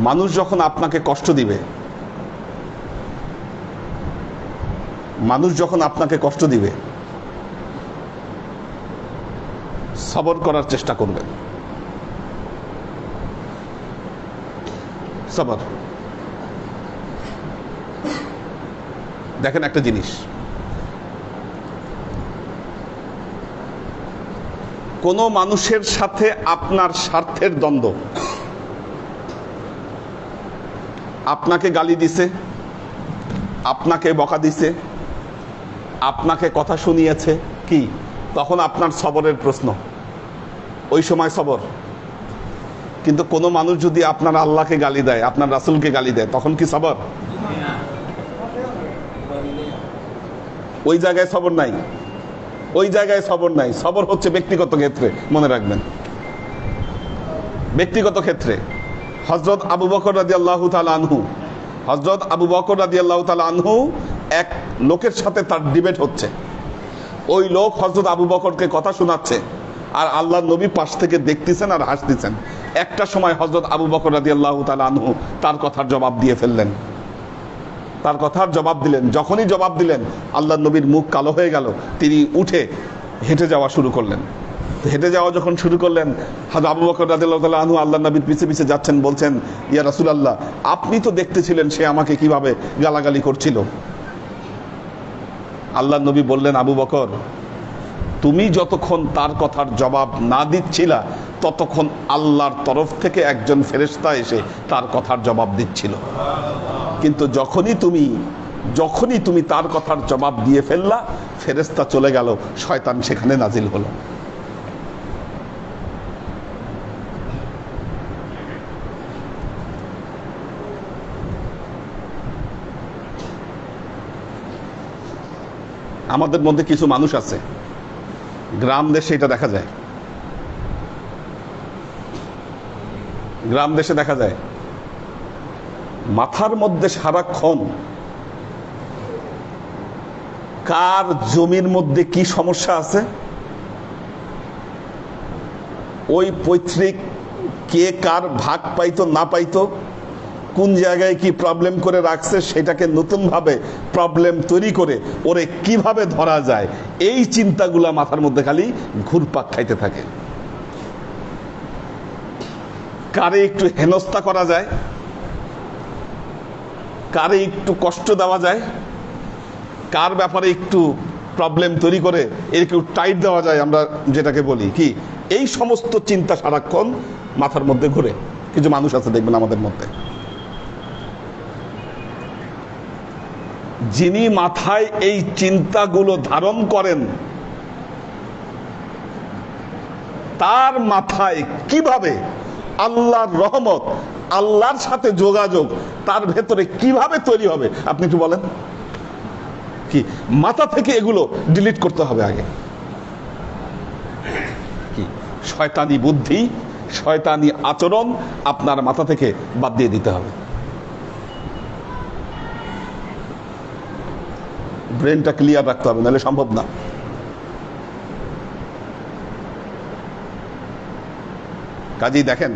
মানুষ যখন আপনাকে কষ্ট দিবে, মানুষ যখন আপনাকে কষ্ট দিবে, সবর করার চেষ্টা করবেন। সবর। দেখেন একটা জিনিস, কোন মানুষের সাথে আপনার স্বার্থের দ্বন্দ্ব, আপনাকে গালি দিছে, আপনাকে বকা দিছে, আপনাকে কথা শুনিয়েছে, কি তখন আপনার সবরের প্রশ্ন, ওই সময় সবর। কিন্তু কোনো মানুষ যদি আপনার আল্লাহকে গালি দেয়, আপনার রাসূলকে গালি দেয়, তখন কি সবর? ওই জায়গায় সবর নাই, ওই জায়গায় সবর নাই। সবর হচ্ছে ব্যক্তিগত ক্ষেত্রে, মনে রাখবেন, ব্যক্তিগত ক্ষেত্রে। হযরত আবু বকর রাদিয়াল্লাহু তাআলা আনহু, হযরত আবু বকর রাদিয়াল্লাহু তাআলা আনহু, এক লোকের সাথে তার ডিবেট হচ্ছে। ওই লোক হযরত আবু বকরকে কথা শোনাচ্ছে, আর আল্লাহর নবী পাশ থেকে দেখতেছেন আর হাসতেছেন। একটা সময় হযরত আবু বকর রাদিয়াল্লাহু তাআলা আনহু তার কথার জবাব দিয়ে ফেললেন, তার কথার জবাব দিলেন। যখনই জবাব দিলেন, আল্লাহর নবীর মুখ কালো হয়ে গেল। তিনি উঠে হেঁটে যাওয়া শুরু করলেন। হেঁটে যাওয়া যখন শুরু করলেন, হযরত আবু বকর রাদিয়াল্লাহু তাআলা আনহু আল্লাহর নবীর পিছে পিছে যাচ্ছেন, বলছেন, ইয়া রাসূলুল্লাহ, আপনি তো দেখতেছিলেন সে আমাকে কিভাবে গালাগালি করছিল। আল্লাহর নবী বললেন, আবু বকর, তুমি যতক্ষণ তার কথার জবাব না দিচ্ছিলা, ততক্ষণ আল্লাহর তরফ থেকে একজন ফেরেশতা এসে তার কথার জবাব দিচ্ছিল। কিন্তু যখনই তুমি তার কথার জবাব দিয়ে ফেললা, ফেরেশতা চলে গেল, শয়তান সেখানে নাজিল হলো। আমাদের মধ্যে কিছু মানুষ আছে, গ্রাম দেশে এটা দেখা যায়, গ্রাম দেশে দেখা যায়, মাথার মধ্যে সারাক্ষণ কার জমির মধ্যে কি সমস্যা আছে, ওই পৈতৃক কে কার ভাগ পাইতো না পাইতো, কোন জায়গায় কি প্রবলেম করে রাখছে, সেটাকে নতুনভাবে প্রবলেম তৈরি করে ওরে কিভাবে ধরা যায়, এই চিন্তাগুলা মাথার মধ্যে খালি ঘুরপাক খাইতে থাকে। কারে একটু হেনস্থা করা যায়, কারে একটু কষ্ট দেওয়া যায়, কার ব্যাপারে একটু প্রবলেম তৈরি করে একটু টাইট দেওয়া যায়, আমরা যেটাকে বলি কি, এই সমস্ত চিন্তা সারাক্ষণ মাথার মধ্যে ঘুরে। কিছু মানুষ আছে দেখবেন আমাদের মধ্যে, যিনি মাথায় এই চিন্তাগুলো ধারণ করেন, তার মাথায় কিভাবে আল্লাহর রহমত, আল্লাহর সাথে যোগাযোগ তার ভেতরে কিভাবে তৈরি হবে, আপনি একটু বলেন। কি মাথা থেকে এগুলো ডিলিট করতে হবে আগে। কি শয়তানি বুদ্ধি, শয়তানি আচরণ আপনার মাথা থেকে বাদ দিয়ে দিতে হবে। ব্রেনটা ক্লিয়ার রাখতে হবে, নাহলে সম্ভব না। কাজেই দেখেন,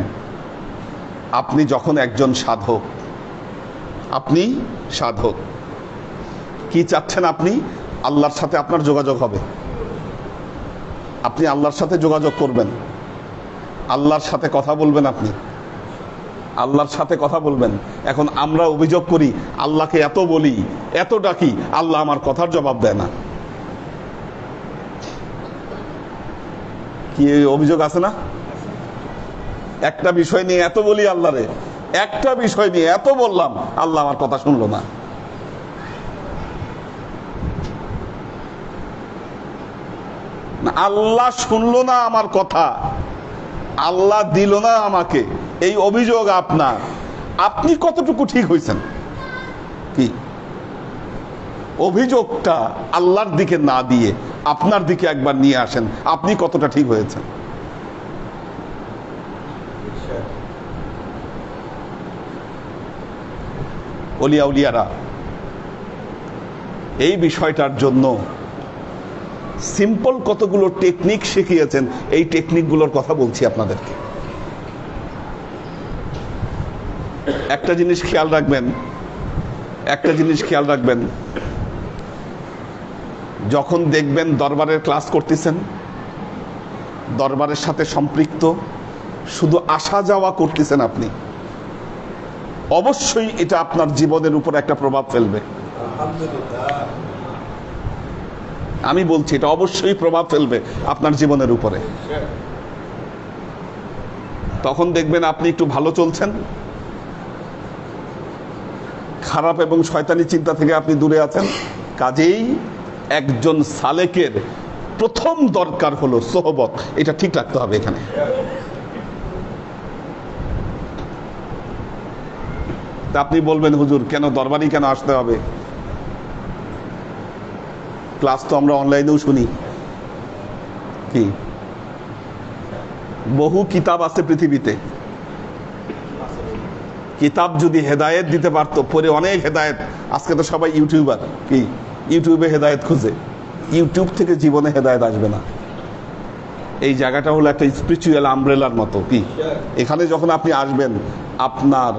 আপনি যখন একজন সাধক, আপনি সাধক, কি চাচ্ছেন? আপনি আল্লাহর সাথে আপনার যোগাযোগ হবে, আপনি আল্লাহর সাথে যোগাযোগ করবেন, আল্লাহর সাথে কথা বলবেন, আপনি আল্লাহর সাথে কথা বলবেন। এখন আমরা অভিযোগ করি, আল্লাহকে এত বলি, এত ডাকি, আল্লাহ আমার কথার জবাব দেয় না। কি অভিযোগ আছে না? একটা বিষয় নিয়ে এত বলি আল্লাহরে, একটা বিষয় নিয়ে এত বললাম, আল্লাহ আমার কথা শুনলো না। আল্লাহ শুনলো না আমার কথা, আল্লাহ দিল না আমাকে, এই অভিযোগ আপনার। আপনি কতটুকু ঠিক হয়েছেন? কি অভিযোগটা আল্লাহর দিকে না দিয়ে আপনার দিকে একবার নিয়ে আসেন, আপনি কতটা ঠিক হয়েছেন? ওলিয়া উলিয়ারা এই বিষয়টার জন্য সিম্পল কতগুলো টেকনিক শিখিয়েছেন, এই টেকনিকগুলোর কথা বলছি আপনাদেরকে। একটা জিনিস খেয়াল রাখবেন, যখন দেখবেন দরবারের ক্লাস করতেছেন, দরবারের সাথে সম্পৃক্ত, শুধু আসা যাওয়া করতেছেন আপনি, অবশ্যই এটা আপনার জীবনের উপর একটা প্রভাব ফেলবে। আমি বলছি এটা অবশ্যই প্রভাব ফেলবে আপনার জীবনের উপরে। তখন দেখবেন আপনি একটু ভালো চলছেন, খারাপ এবং শয়তানি চিন্তা থেকে আপনি দূরে আছেন। কাজেই একজন সালেকের প্রথম দরকার হলো সোহবত, এটা ঠিক রাখতে হবে এখানে। তা আপনি বলবেন হুজুর কেন দরবারই কেন আসতে হবে? ক্লাস তো আমরা অনলাইনেও শুনি। কি বহু কিতাব আছে পৃথিবীতে, কিতাব যদি হেদায়েত দিতে পারতো, পরে অনেক হেদায়েত। আজকে তো সবাই ইউটিউবার, কি ইউটিউবে হেদায়েত খুঁজে, ইউটিউব থেকে জীবনে হেদায়েত আসবে না। এই জায়গাটা হলো একটা স্পিরিচুয়াল আমব্রেলার মতো। কি এখানে যখন আপনি আসবেন, আপনার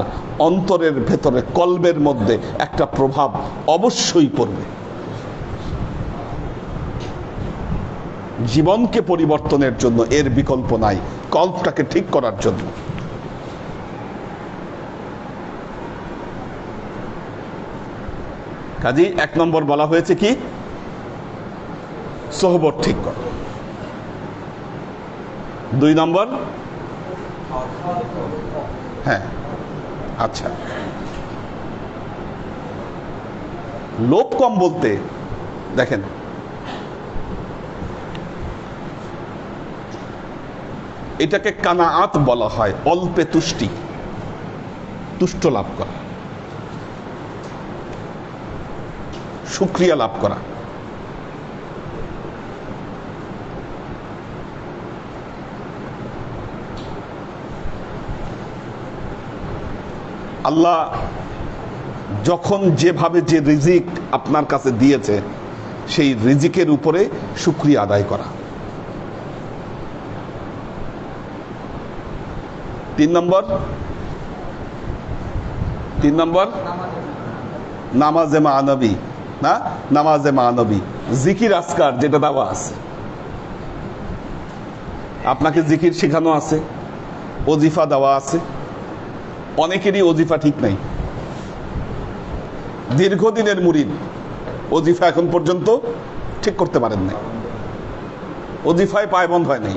অন্তরের ভেতরে, কলবের মধ্যে একটা প্রভাব অবশ্যই পড়বে, জীবনকে পরিবর্তনের জন্য। এর বিকল্প নাই, কল্পটাকে ঠিক করার জন্য। কাজেই 1 নম্বর বলা হয়েছে কি, সোহবত ঠিক কর। 2 নম্বর, হ্যাঁ আচ্ছা, লোভ কম বলতে দেখেন, এটাকে কানাআত বলা হয়, অল্পে তুষ্টি, তুষ্ট লাভ করা, শুকরিয়া লাভ করা। আল্লাহ যখন যেভাবে যে রিজিক আপনার কাছে দিয়েছে, সেই রিজিকের উপরে শুকরিয়া আদায় করা। 3 নম্বর নামাজে মানবী, না নামাজে মানবী, জিকির আজকার যেটা দেওয়া আছে, আপনাকে জিকির শেখানো আছে, ওজিফা দেওয়া আছে। অনেকেরই ওজিফা ঠিক নাই, দীর্ঘদিনের মুরিদ, ওজিফা এখন পর্যন্ত ঠিক করতে পারেন নাই, ওজিফায় পায়বন্ধ হয় নাই।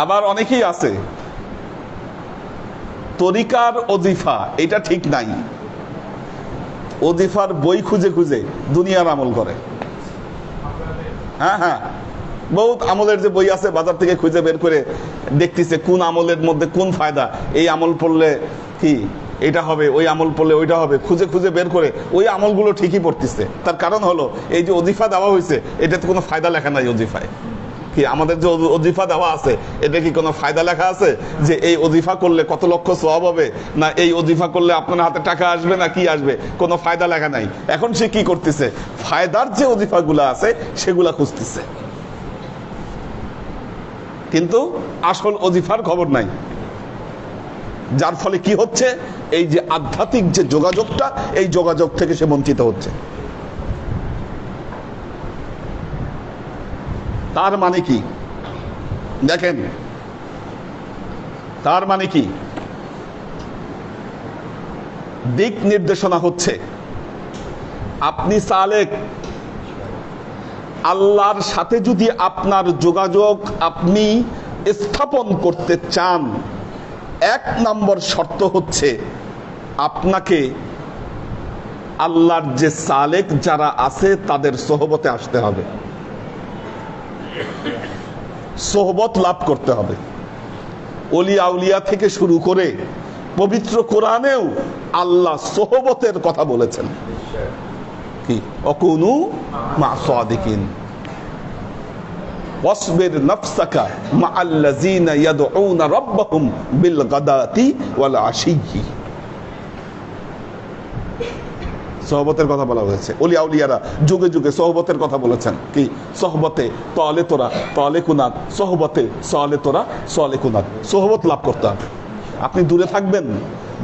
আবার অনেকেই আছে তরিকার ওজিফা এটা ঠিক নাই, ওজিফার বই খুঁজে খুঁজে দুনিয়ার আমল করে। হ্যাঁ হ্যাঁ, বহুত আমলের যে বই আছে বাজার থেকে খুঁজে বের করে দেখতেছে কোন আমলের মধ্যে কোন ফায়দা, এই আমল পড়লে কি এটা হবে, ওই আমল পড়লে ওইটা হবে, খুঁজে খুঁজে বের করে ওই আমলগুলো ঠিকই পড়তেছে। তার কারণ হলো এই যে ওজিফা দেওয়া হয়েছে, এটাতে কোনো ফায়দা লেখা নাই ওজিফায়। কি আমাদের যে ওজিফা দেওয়া আছে, এটা কি কোনো ফায়দা লেখা আছে যে এই ওজিফা করলে কত লক্ষ সওয়াব হবে, না এই ওজিফা করলে আপনার হাতে টাকা আসবে, না কি আসবে? কোনো ফায়দা লেখা নাই। এখন সে কি করতেছে, ফায়দার যে ওজিফাগুলো আছে সেগুলা খুঁজতেছে, কিন্তু আসল ওজিফার খবর নাই। যার ফলে কি হচ্ছে, এই যে আধ্যাত্মিক যে যোগাযোগটা, এই যোগাযোগ থেকে সে বঞ্চিত হচ্ছে। তার মানে কি দেখেন, তার মানে কি দিক নির্দেশনা হচ্ছে, আপনি সালেক, আল্লাহর সাথে যদি আপনার যোগাযোগ আপনি স্থাপন করতে চান, 1 নম্বর শর্ত হচ্ছে আপনাকে আল্লাহর যে সালেক যারা আছে তাদের সোহবতে আসতে হবে, সোহবত লাভ করতে হবে। ওলিয়া উলিয়া থেকে শুরু করে পবিত্র কোরআনেও আল্লাহ সোহবতের কথা বলেছেন। কি অকুনু মা সাদিকিন ওয়াসবির নাফসাকা মাআল্লাযিনা ইয়াদউনা রাব্বাহুম বিল গাদাতি ওয়াল আশিয়্যি। সোহবতের কথা বলা হয়েছে। ওলিয়া উলিয়ারা যুগে যুগে সোহবতের কথা বলেছেন। কি সোহবতে তলে তোরা তলে কুনাত, সোহবতে সলে তোরা সলে কুনাত। সোহবত লাভ করতে হবে। আপনি দূরে থাকবেন,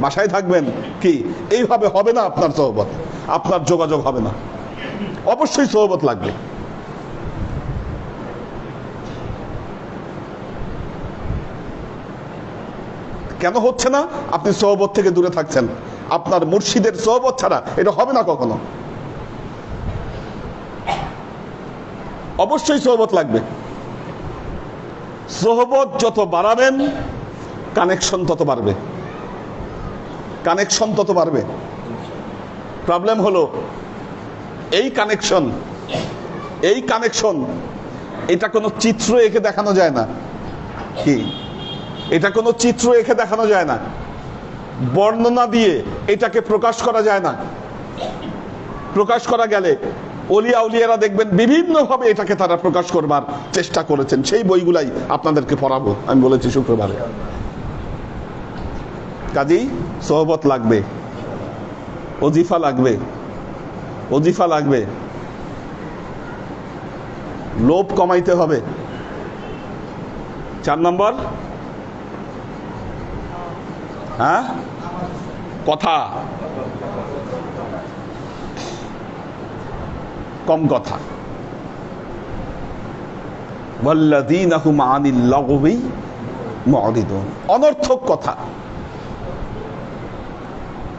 বাসায় থাকবেন, কি এইভাবে হবে না আপনার সোহবত, আপনার যোগাযোগ হবে না। অবশ্যই সোহবত লাগবে। কেন হচ্ছে না? আপনি সোহবত থেকে দূরে থাকছেন। আপনার মুর্শিদের সোহবত ছাড়া এটা হবে না কখনো। অবশ্যই সোহবত লাগবে। সোহবত যত বাড়াবেন কানেকশন তত বাড়বে, কানেকশন তত বাড়বে। প্রবলেম হলো এই কানেকশন, এই কানেকশন এটা কোনো চিত্র এঁকে দেখানো যায় না। কি এটা কোনো চিত্র এঁকে দেখানো যায় না, বর্ণনা দিয়ে এটাকে প্রকাশ করা যায় না। প্রকাশ করা গেলে ওলিয়া উলিয়ারা দেখবেন বিভিন্নভাবে এটাকে তারা প্রকাশ করবার চেষ্টা করেছেন। সেই বইগুলাই আপনাদেরকে পড়াবো, আমি বলেছি শুক্রবারে। কাজেই সোহবত লাগবে, ওজিফা লাগবে, ওজিফা লাগবে। লোভ কমাইতে হবে। 4 নম্বর, হ্যাঁ, কথা কম, কথা। ওয়াল্লাযীনা হুম আনিল লাগবি মুরিদুন। অনর্থক কথা,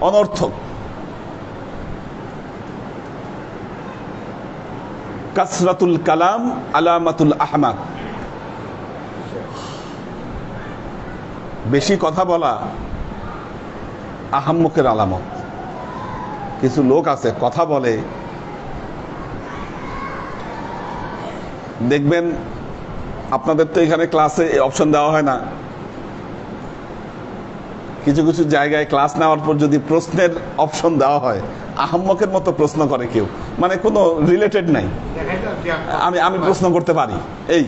অনর্থক। কাসরাতুল কালাম আলামাতুল আহমাক। বেশি কথা বলা আহাম্মকের আলামত। কিছু লোক আছে কথা বলে, দেখবেন আপনাদের তো এখানে ক্লাসে অপশন দেওয়া হয় না। কিছু কিছু জায়গায় ক্লাস নেওয়ার পর যদি প্রশ্নের অপশন দেওয়া হয়, আহাম্মকের মতো প্রশ্ন করে কেউ, মানে কোনো রিলেটেড নাই। আমি আমি প্রশ্ন করতে পারি এই,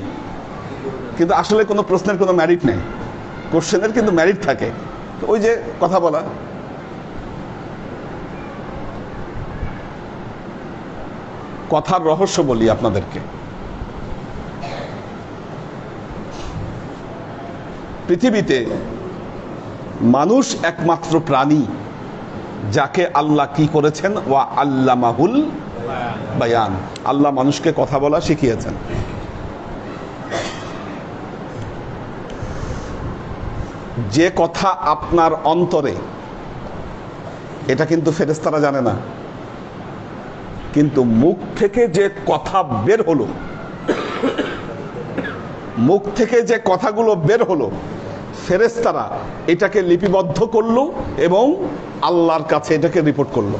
কিন্তু আসলে কোনো প্রশ্নের কোনো ম্যারিট নেই। কোশ্চেনের কিন্তু ম্যারিট থাকে। ওই যে কথা বলা। কথার রহস্য বলি আপনাদেরকে। পৃথিবীতে মানুষ একমাত্র প্রাণী যাকে আল্লাহ কি করেছেন, ওয়া আল্লামাহুল বায়ান। আল্লাহ মানুষকে কথা বলা শিখিয়েছেন। যে কথা আপনার অন্তরে, এটা কিন্তু ফেরেশতারা জানে না, কিন্তু মুখ থেকে যে কথা বের হলো, মুখ থেকে যে কথাগুলো বের হলো, ফেরেশতারা এটাকে লিপিবদ্ধ করলো এবং আল্লাহর কাছে এটাকে রিপোর্ট করলো।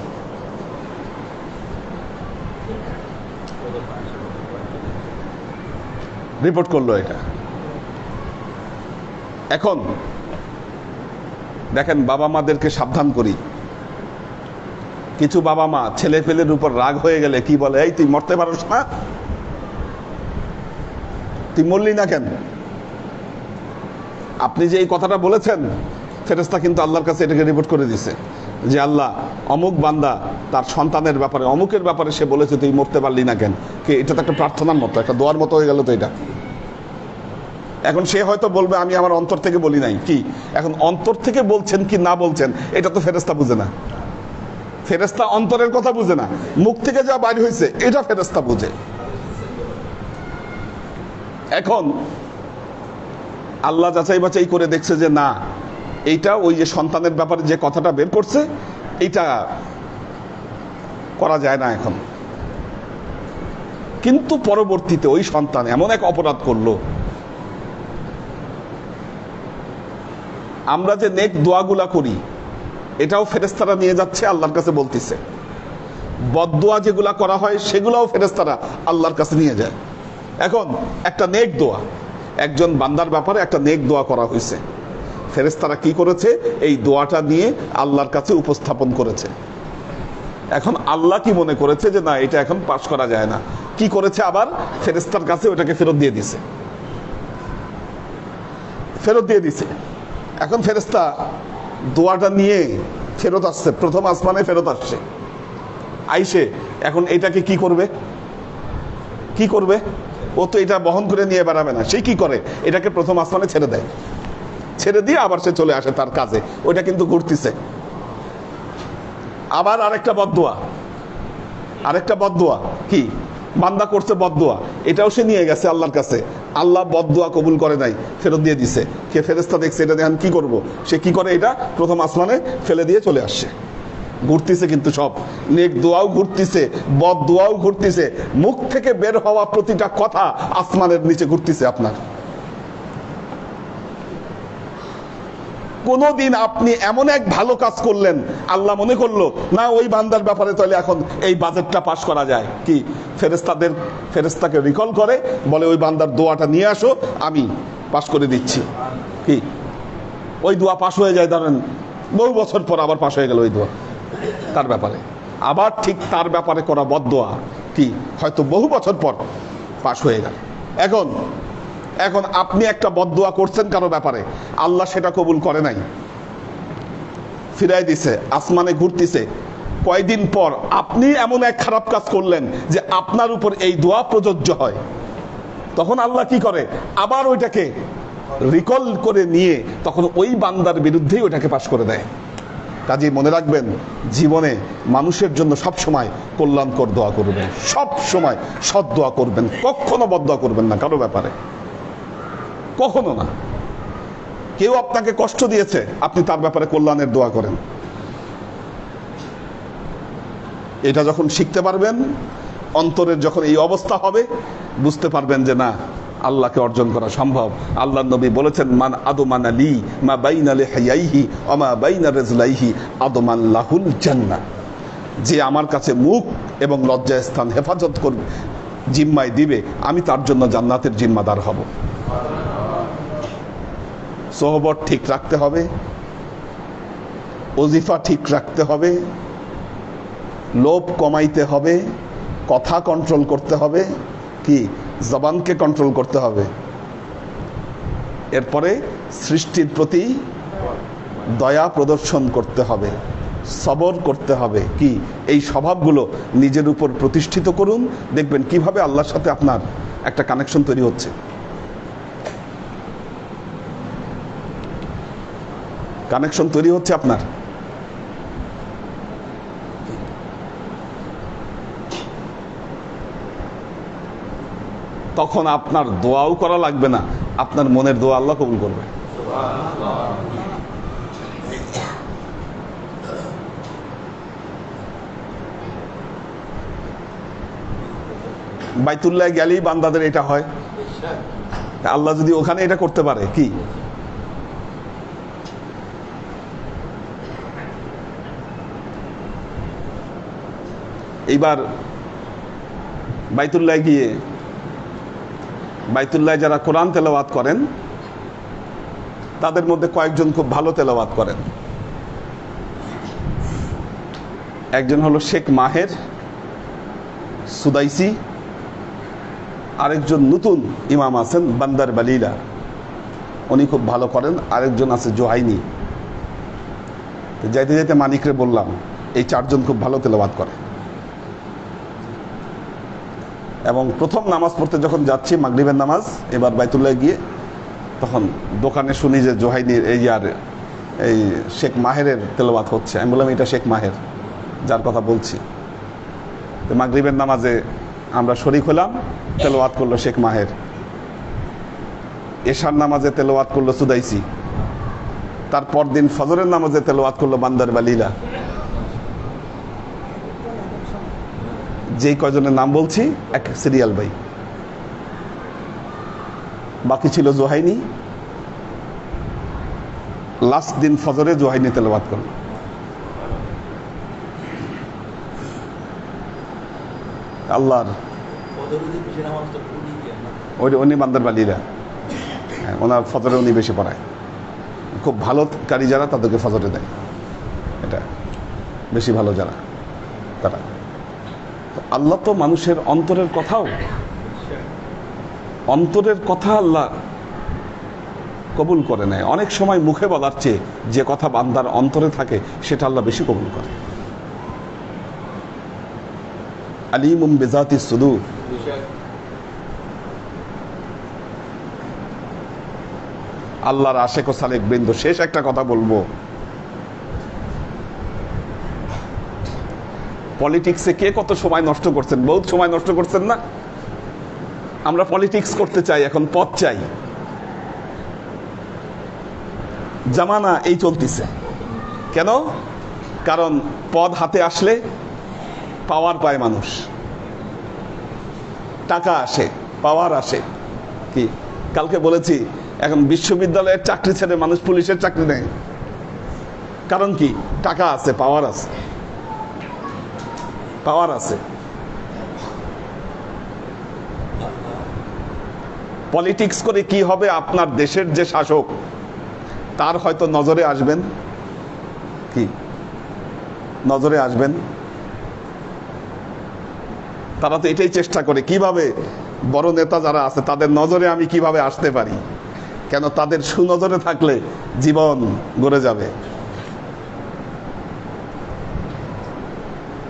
রিপোর্ট করলো এটা। এখন দেখেন, বাবা মাদেরকে সাবধান করি। কিছু বাবা মা ছেলে পেলের উপর রাগ হয়ে গেলে কি বলে, এই তুই মরতে পারস না, তুই মরলি না কেন? আপনি যে এই কথাটা বলেছেন, ফেরেশতা কিন্তু আল্লাহর কাছে এটাকে রিপোর্ট করে দিছে যে আল্লাহ অমুক বান্দা তার সন্তানের ব্যাপারে, অমুকের ব্যাপারে সে বলেছে তুই মরতে পারলি না কেন। কি এটা তো একটা প্রার্থনার মতো, একটা দোয়ার মতো হয়ে গেল তো এটা। এখন সে হয়তো বলবে আমি আমার অন্তর থেকে বলি নাই। কি এখন অন্তর থেকে বলছেন কি না বলছেন এটা তো ফেরেশতা বুঝে না। ফেরেশতা অন্তরের কথা বুঝে না, মুখ থেকে যা বাইর হয়েছে এটা ফেরেশতা বুঝে। এখন আল্লাহ যাচাই বাছাই করে দেখছে যে না, এইটা ওই যে সন্তানের ব্যাপারে যে কথাটা বের করছে এইটা করা যায় না এখন। কিন্তু পরবর্তীতে ওই সন্তান এমন এক অপরাধ করলো, আমরা যে নেক দোয়াগুলা করি এটাও ফেরেশতারা নিয়ে যাচ্ছে আল্লাহর কাছে বলতেছে বদদোয়া যেগুলা করা হয় সেগুলাও ফেরেশতারা আল্লাহর কাছে নিয়ে যায়। এখন একটা নেক দোয়া, একজন বান্দার ব্যাপারে একটা নেক দোয়া করা হয়েছে, ফেরেশতারা কি করেছে, এই দোয়াটা নিয়ে আল্লাহর কাছে উপস্থাপন করেছে। এখন আল্লাহ কি মনে করেছে যে না, এটা এখন পাশ করা যায় না, কি করেছে, আবার ফেরেশতার কাছে ওটাকে ফেরত দিয়ে দিছে, ফেরত দিয়ে দিছে। এখন ফেরেশতা দোয়াটা নিয়ে ফেরত আসছে, প্রথম আসমানে ফেরত আসছে, আইসে এখন এটাকে কি করবে, কি করবে, ও তো এটা বহন করে নিয়ে বেড়াবে না, সে কি করে, এটাকে প্রথম আসমানে ছেড়ে দেয়, ছেড়ে দিয়ে আবার সে চলে আসে তার কাজে, ওইটা কিন্তু ঘুরতেছে। আবার আরেকটা বদদোয়া, আরেকটা বদদোয়া কি বান্দা করছে বদদোয়া, এটাও সে নিয়ে গেছে আল্লাহর কাছে, আল্লাহ বদদোয়া কবুল করে নাই, ফেরত দিয়ে দিছে। কে ফেরেশতা দেখছে, এটা দেখেন কি করব, সে কি করে, এটা প্রথম আসমানে ফেলে দিয়ে চলে আসছে। ঘুরতেছে কিন্তু সব, নেক দোয়াও ঘুরতেছে, বদ দোয়াও ঘুরতেছে, মুখ থেকে বের হওয়া প্রতিটা কথা আসমানের নিচে ঘুরতেছে আপনার। কোনদিন আপনি এমন এক ভালো কাজ করলেন, আল্লাহ মনে করলো না ওই বান্দার ব্যাপারে তাহলে এখন এই বাজেটটা পাস করা যায়, কি ফেরেশতাকে রিকল করে বলে ওই বান্দার দোয়াটা নিয়ে আসো, আমি পাস করে দিচ্ছি, কি ওই দোয়া পাস হয়ে যায়, ধরেন বহু বছর পর আবার পাস হয়ে গেল ওই দোয়া তার ব্যাপারে, আবার ঠিক তার ব্যাপারে করা বদদোয়া কি হয়তো বহু বছর পর পাস হয়ে গেল। এখন আপনি একটা বদদোয়া করছেন কারো ব্যাপারে, আল্লাহ সেটা কবুল করে নাই, ফিরাই দিছে, আসমানে ঘুরতেছে, কয়দিন পর আপনি এমন এক খারাপ কাজ করলেন যে আপনার উপর এই দোয়া প্রযোজ্য হয়, তখন আল্লাহ কি করে, আবার ওইটাকে রিকল করে নিয়ে তখন ওই বান্দার বিরুদ্ধেই ওইটাকে পাশ করে দেয়। কাজেই মনে রাখবেন, জীবনে মানুষের জন্য সব সময় কল্যাণকর দোয়া করবেন, সব সময় সৎ দোয়া করবেন, কখনো বদদোয়া করবেন না কারো ব্যাপারে, কখনো না। কেউ আপনাকে কষ্ট দিয়েছে, আপনি তার ব্যাপারে কল্যাণের দোয়া করেন। এটা যখন শিখতে পারবেন, অন্তরের যখন এই অবস্থা হবে, বুঝতে পারবেন যে না, আল্লাহকে অর্জন করা সম্ভব। আল্লাহ নবী বলেছেন, মান আদমান আলী মা বাইনা লিহাইহি ওয়া মা বাইনা রিজলাইহি আদমান লাহুল জান্নাহ, যে আমার কাছে মুখ এবং লজ্জাস্থান হেফাজত করবে, জিম্মায় দিবে, আমি তার জন্য জান্নাতের জিম্মাদার হব। সোহবত ঠিক রাখতে হবে, ওজিফা ঠিক রাখতে হবে, লোভ কমাইতে হবে, কথা কন্ট্রোল করতে হবে, কি জবানকে কন্ট্রোল করতে হবে, এরপরে সৃষ্টির প্রতি দয়া প্রদর্শন করতে হবে, সবর করতে হবে, কি এই স্বভাবগুলো নিজের উপর প্রতিষ্ঠিত করুন, দেখবেন কিভাবে আল্লাহর সাথে আপনার একটা কানেকশন তৈরি হচ্ছে। কানেকশন তৈরি হচ্ছে আপনার। তখন আপনার দোয়াও করা লাগবে না, আপনার মনের দোয়া আল্লাহ কবুল করবে। বাইতুল্লাহ গেলেই বান্দাদের এটা হয়, আল্লাহ যদি ওখানে এটা করতে পারে, কি এইবার বাইতুল্লাহ গিয়ে, বাইতুল্লাহ যারা কোরআন তেলাওয়াত করেন তাদের মধ্যে কয়েকজন খুব ভালো তেলাওয়াত করেন। একজন হলো শেখ মাহের সুদাইসি, আরেকজন নতুন ইমাম আছেন বান্দার বালিলা, উনি খুব ভালো করেন, আরেকজন আছে জোহাইনি। যাইতে যাইতে মানিকরে বললাম, এই চারজন খুব ভালো তেলাওয়াত করে। এবং প্রথম নামাজ পড়তে যখন যাচ্ছি, মাগরিবের নামাজ, এবার বাইতুল্লাহ গিয়ে তখন দোকানে শুনি যে জোহাইনির এই শেখ মাহেরের তেলাওয়াত হচ্ছে। আমি বললাম, এটা শেখ মাহের যার কথা বলছি। তো মাগরিবের নামাজে আমরা শরীক হলাম, তেলাওয়াত করলো শেখ মাহের। এশার নামাজে তেলাওয়াত করলো সুদাইসি। তারপর দিন ফজরের নামাজে তেলাওয়াত করলো বান্দার বালিলা। যেই কয়জনের নাম বলছি এক সিরিয়াল ভাই, বাকি ছিল জোহাইনি। লাস্ট দিন ফজরে জোহাইনি তেলাওয়াত করল। আল্লাহর উনি বান্দার বালিরা, হ্যাঁ, ওনার ফজরে উনি বেশি পড়ায়। খুব ভালো কারি যারা তাদেরকে ফজরে দেয়, এটা বেশি ভালো যারা তারা। আল্লাহ তো মানুষের অন্তরের কথাও, অন্তরের কথা আল্লাহ কবুল করে নেয়। অনেক সময় মুখে বলার চেয়ে যে কথা বান্দার অন্তরে থাকে সেটা আল্লাহ বেশি কবুল করে। আলিমুম বিজাতিস সুদূর। আল্লাহর আশেক ও সালেক বৃন্দ, শেষ একটা কথা বলবো, পলিটিক্সে কে কত সময় নষ্ট করছেন? বহুত সময় নষ্ট করছেন না? আমরা পলিটিক্স করতে চাই, এখন পদ চাই। জামানা এই চলতেছে কেন? কারণ পদ হাতে আসলে পাওয়ার পায় মানুষ, টাকা আসে, পাওয়ার আসে। কি কালকে বলেছি, এখন বিশ্ববিদ্যালয়ের চাকরি ছেড়ে মানুষ পুলিশের চাকরি নেয়। কারণ কি? টাকা আছে, পাওয়ার আছে, পাওয়ার আছে। পলিটিক্স করে কি হবে? আপনার দেশের যে শাসক তার হয়তো নজরে আসবেন, কি নজরে আসবেন। তারা তো এটাই চেষ্টা করে কিভাবে বড় নেতা যারা আছে তাদের নজরে আমি কিভাবে আসতে পারি, কেন তাদের সুনজরে থাকলে জীবন গড়ে যাবে।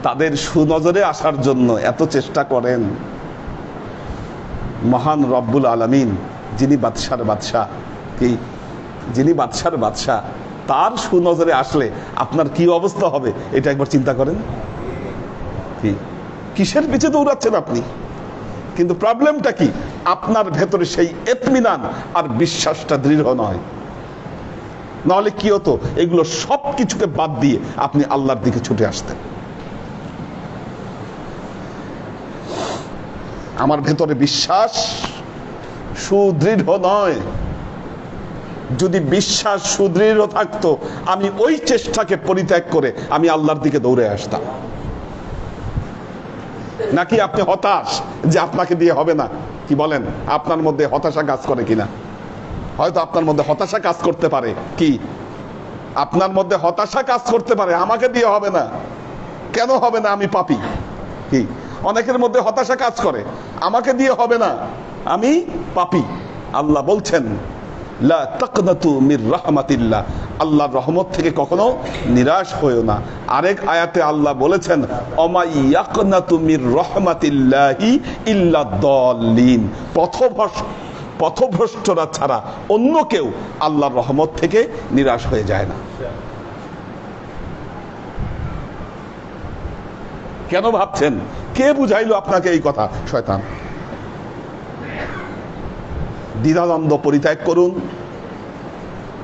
তাদের সুনজরে আসার জন্য এত চেষ্টা করেন। মহান রব্বুল আলামিন, যিনি বাদশার বাদশাহ, কি যিনি বাদশার বাদশাহ, তার সুনজরে আসলে আপনার কি অবস্থা হবে এটা একবার চিন্তা করেন। কি কিসের পিছে দৌড়াচ্ছেন আপনি? কিন্তু প্রবলেমটা কি? আপনার ভেতরে সেই ইতমিনান আর বিশ্বাসটা দৃঢ় নয়। নাহলে কি হতো? এগুলো সব কিছুকে বাদ দিয়ে আপনি আল্লাহর দিকে ছুটে আসতেন। আমার ভেতরে বিশ্বাস সুদৃঢ় নয়। যদি বিশ্বাস সুদৃঢ় থাকতো, আমি ওই চেষ্টাকে পরিত্যাগ করে আমি আল্লাহর দিকে দৌড়ে আসতাম। নাকি আপনি হতাশ যে আপনাকে দিয়ে হবে না? কি বলেন? আপনার মধ্যে হতাশা কাজ করে কিনা? হয়তো আপনার মধ্যে হতাশা কাজ করতে পারে। কি আপনার মধ্যে হতাশা কাজ করতে পারে, আমাকে দিয়ে হবে না। কেন হবে না? আমি পাপী। কি অনেকের মধ্যে হতাশা কাজ করে, আমাকে দিয়ে হবে না, আমি পাপী। আল্লাহ বলছেন, লা তাকনাতু মির রাহমাতিল্লাহ, আল্লাহর রহমত থেকে কখনো নিরাশ হয়ো না। আরেক আয়াতে আল্লাহ বলেছেন, অমা ইয়াকনাতু মির রাহমাতিল্লাহি ইল্লা দাল্লিন, পথভ্রষ্টরা ছাড়া অন্য কেউ আল্লাহর রহমত থেকে নিরাশ হয়ে যায় না। কেন ভাবছেন? কে বুঝাইলো আপনাকে এই কথা? শয়তান। দ্বিধাদ্বন্দ্ব পরিত্যাগ করুন,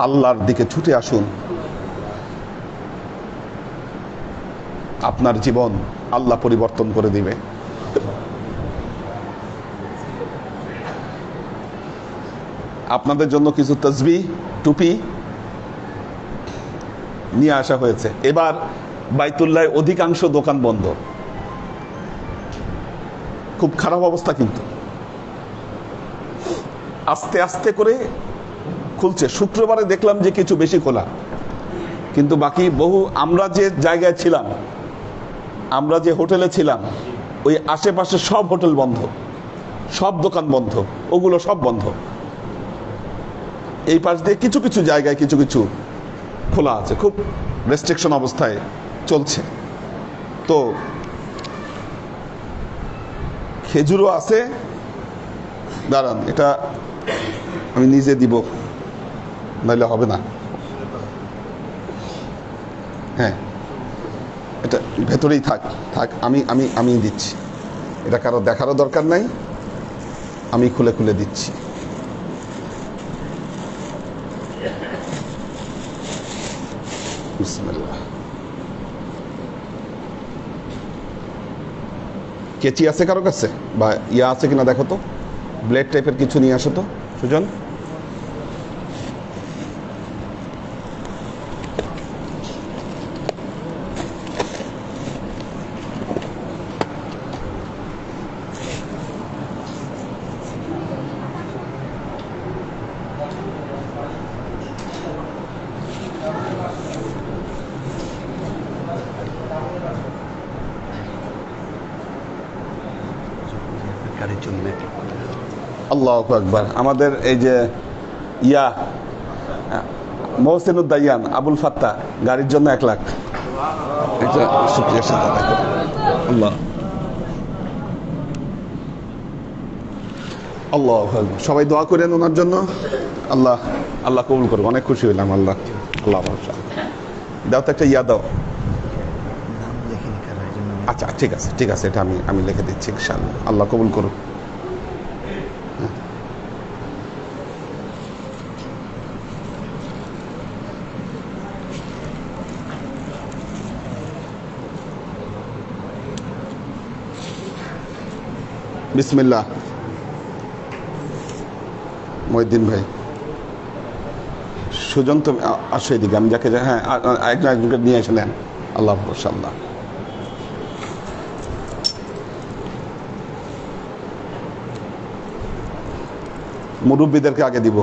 আল্লাহর দিকে ছুটে আসুন। আপনার জীবন আল্লাহ পরিবর্তন করে দিবে। আপনাদের জন্য কিছু তাসবিহ, টুপি নিয়ে আসা হয়েছে। এবার বাইতুল্লাহ অধিকাংশ দোকান বন্ধ, খুব খারাপ অবস্থা, কিন্তু আস্তে আস্তে করে খুলছে। শুক্রবারে দেখলাম যে কিছু বেশি খোলা, কিন্তু বাকি বহু, আমরা যে জায়গায় ছিলাম, আমরা যে হোটেলে ছিলাম, ওই আশেপাশে সব হোটেল বন্ধ, সব দোকান বন্ধ, ওগুলো সব বন্ধ। এই পাশ দিয়ে কিছু কিছু জায়গায় কিছু কিছু খোলা আছে, খুব রেস্ট্রিকশন অবস্থায় চলছে। তো খেজুরও আছে। দাঁড়ান, এটা আমি নিজে দিব, নাইলে হবে না। হ্যাঁ, এটা ভেতরেই থাক থাক, আমি আমি আমি দিচ্ছি। এটা কারো দেখারও দরকার নাই, আমি খুলে খুলে দিচ্ছি। বিসমিল্লাহ। কেচি আছে কারো কাছে, বা ইয়া আছে কিনা দেখো তো, ব্লেড টাইপের কিছু নিয়ে আসো তো সুজন। জন্য। আল্লাহু আকবার। আমাদের এই যে মহসিনুদ্দাইয়ান আবুল ফাত্তা গাড়ির জন্য 1 লাখ। এটা শুকরিয়ার সাথে আদায় করি। আল্লাহ আল্লাহু আকবার। সবাই দোয়া করেন ওনার জন্য। আল্লাহ আল্লাহ কবুল করুন। অনেক খুশি হইলাম। আল্লাহ আল্লাহ দাও তো একটা দাও। নাম লেখেনি কারার জন্য। আচ্ছা ঠিক আছে ঠিক আছে, এটা আমি লিখে দিচ্ছি ইনশাআল্লাহ। আল্লাহ কবুল করুন। বিসমিল্লাহ। মহিউদ্দিন ভাই, সুজন তো আসো এদিকে। আমি যাকে হ্যাঁ একজনকে নিয়ে এসে নেন। আল্লাহ ভরসা। আল্লাহ মুরব্বীদেরকে আগে দিব।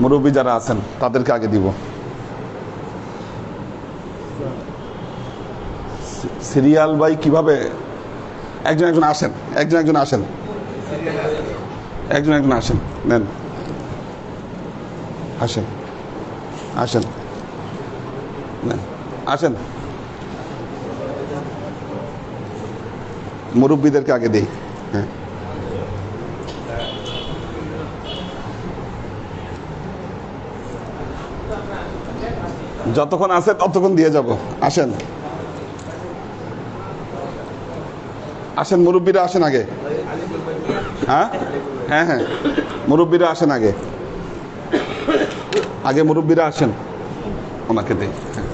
মুরব্বী যারা আছেন তাদেরকে আগে দিব। সিরিয়াল বাই কিভাবে? একজন আসেন, একজন আসেন, একজন আসেন, নেন, আসেন আসেন, নেন, আসেন। মুরব্বীদেরকে আগে দিই। হ্যাঁ, যতক্ষণ আছে ততক্ষণ দিয়ে যাব। আসেন আসেন, মুরব্বীরা আসেন আগে। হ্যাঁ হ্যাঁ হ্যাঁ, মুরব্বীরা আসেন আগে। আগে মুরব্বীরা আসেন, ওনাকে দিই। হ্যাঁ,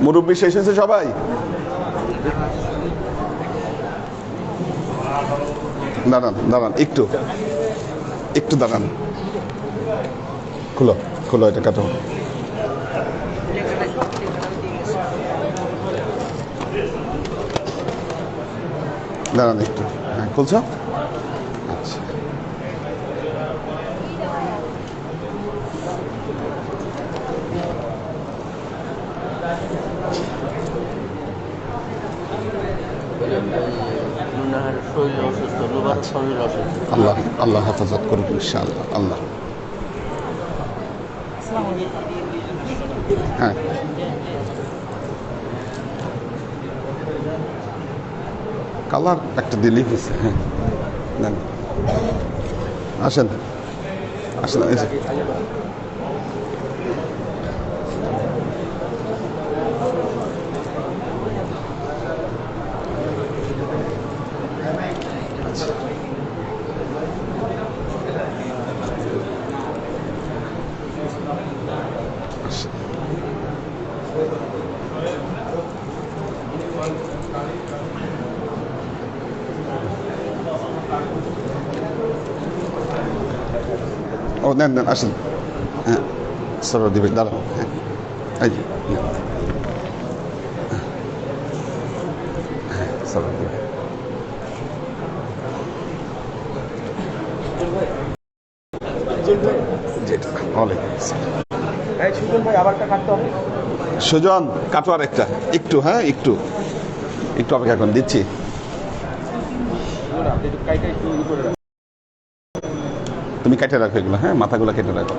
মুরব্বী শেষ হয়েছে সবাই? দাঁড়ান দাঁড়ান, একটু একটু দাঁড়ান। খুলো খুলো, এটা কাটো। দাঁড়ান একটু। হ্যাঁ, খুলছো? আচ্ছা, আল্লাহ আল্লাহ হেফাজত করুন ইনশাআল্লাহ। আল্লাহ। হ্যাঁ, কালার একটা দিলেই হয়েছে। হ্যাঁ, নেন, আসেন আসেন। ও নেন নেন, আসেন। হ্যাঁ, সর দিবেন, দাঁড়ান। হ্যাঁ, এই যে সর দিবেন। সুজন কাটো আর একটা, একটু। হ্যাঁ, একটু একটু অপেক্ষা করেন, দিচ্ছি। তুমি কেটে রাখো এগুলো। হ্যাঁ, মাথাগুলো কেটে রাখো।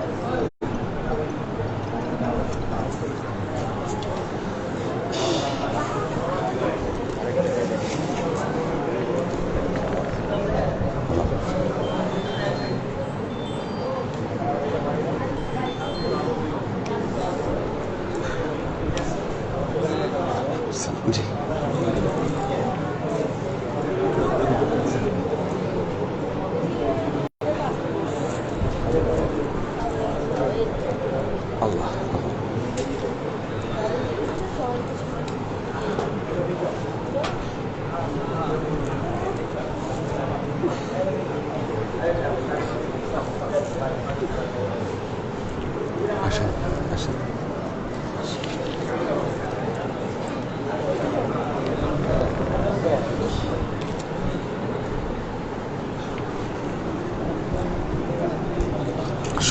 জি,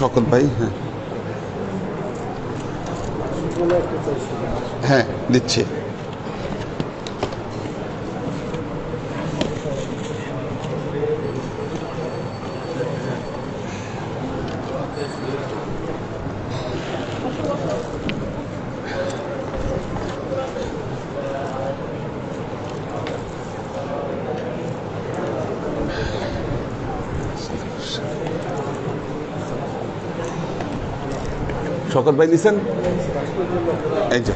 শকত ভাই, হ্যাঁ হ্যাঁ দিচ্ছি। শকত ভাই নিছেন, এই যে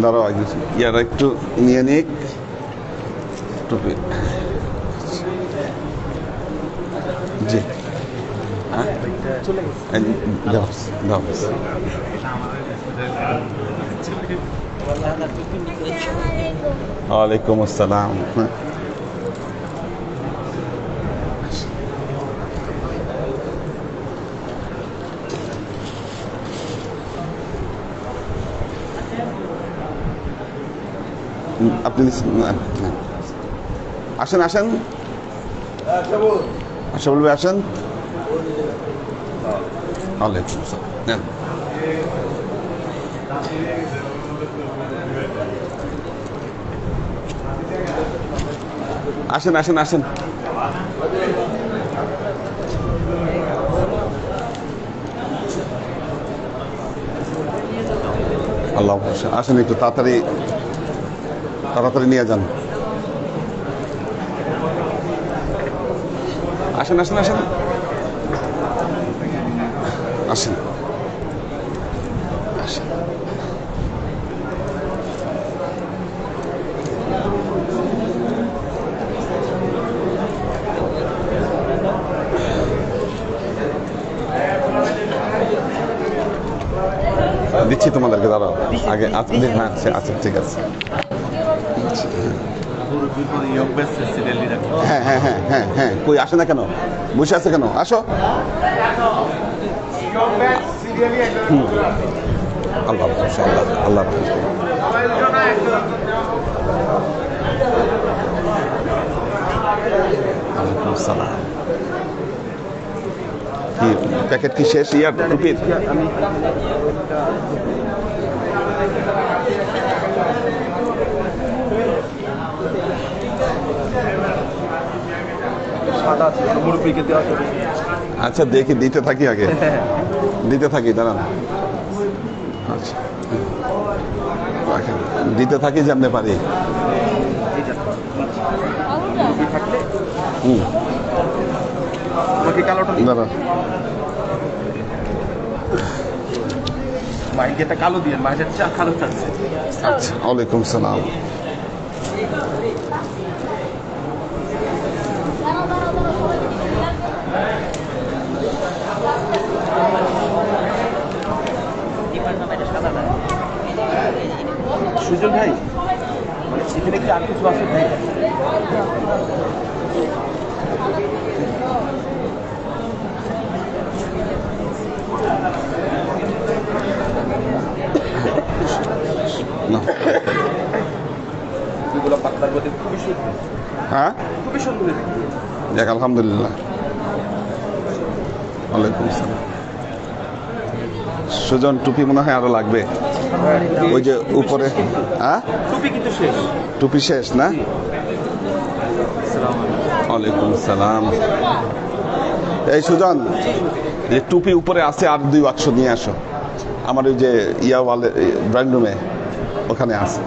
দাঁড়াও, ইয়ারা একটু নিয়ে নিক টুপি। জি হ্যাঁ দাও দাও। ওয়ালাইকুম আসসালাম। আপনি আসেন আসেন, আশা বলবে আসেন। ওয়ালাইকুম আসসালাম, নেন। আসেন আসেন আসেন। আল্লাহ আসেন, একটু তাড়াতাড়ি তাড়াতাড়ি নিয়ে যান। আসেন আসেন আসেন আসেন আসেন। দিচ্ছি তোমাদেরকে, দাঁড়াও আগে। হ্যাঁ আচ্ছা ঠিক আছে। হ্যাঁ হ্যাঁ হ্যাঁ হ্যাঁ হ্যাঁ, কই আসে না কেন, বসে আছে কেন? আসো। আল্লাহ আল্লাহ। কি প্যাকেট কি শেষ? ইয়ার টুপির আচ্ছা দেখি, দিতে থাকি আগে, দিতে থাকি, দাঁড়ান। আচ্ছা দিতে থাকি জানতে পারি। দাঁড়ান, মাইকেটা কালো দিয়ে, মাইকের চা কালো থাকছে। আচ্ছা ওয়ালাইকুম সালাম। সুজন ভাই, মানে এখানে কি আর কিছু আছে ভাই? এগুলো পাতলার মধ্যে খুবই সুন্দর। হ্যাঁ খুবই সুন্দর। যাক আলহামদুলিল্লাহ। ওয়ালাইকুম আসসালাম। সুজন টুপি মনে হয় আরো লাগবে, ওই যে উপরে। হ্যাঁ টুপি কিন্তু শেষ। টুপি শেষ না? ওয়ালাইকুম সালাম। এই সুজন, যে টুপি উপরে আছে আর 2 বাক্স নিয়ে আসো, আমার ওই যে ড্রয়িং রুমে ওখানে আছে।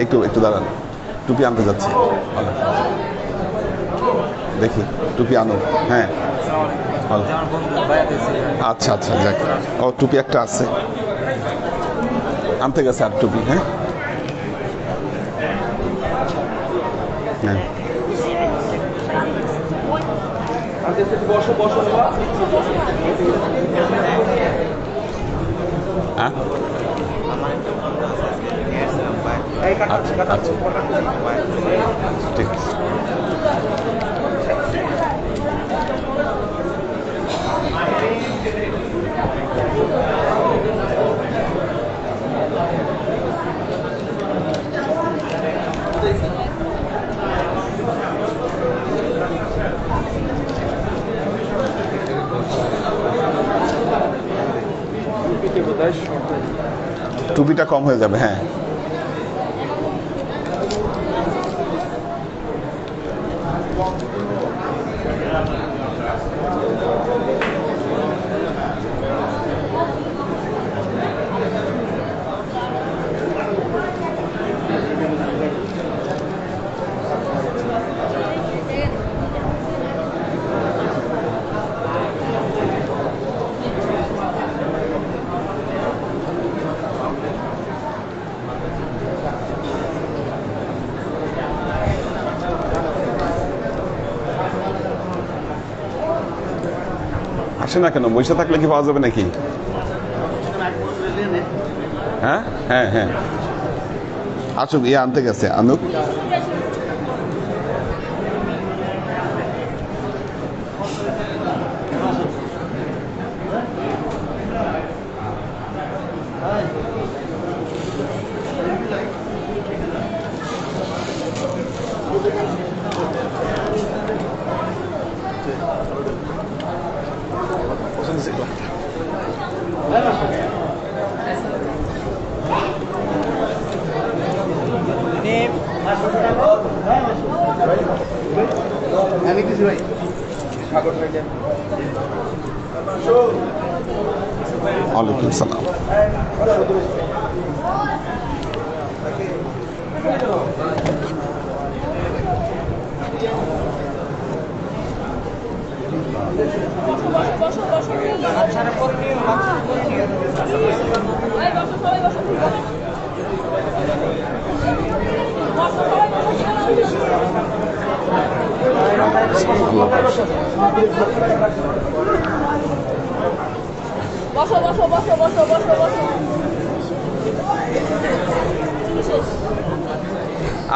একটু একটু দাঁড়ান, টুপি আনতে যাচ্ছি। দেখি টুপি আনো। হ্যাঁ আচ্ছা আচ্ছা, যাক। ও টুপি একটা আছে, আনতে গেছে আর টুপি। হ্যাঁ হ্যাঁ বসো বসো। হ্যাঁ আচ্ছা আচ্ছা ঠিক আছে। টুপিটা কম হয়ে যাবে, হ্যাঁ। আসে না কেন? বসে থাকলে কি পাওয়া যাবে নাকি? হ্যাঁ হ্যাঁ হ্যাঁ, আসুক, ইয়ে আনতে গেছে, আনুক। আমি কিছু ভাই সাগর ভাইজান ওয়ালাইকুম সালাম। বসো বসো বসো বসো বসো বসো।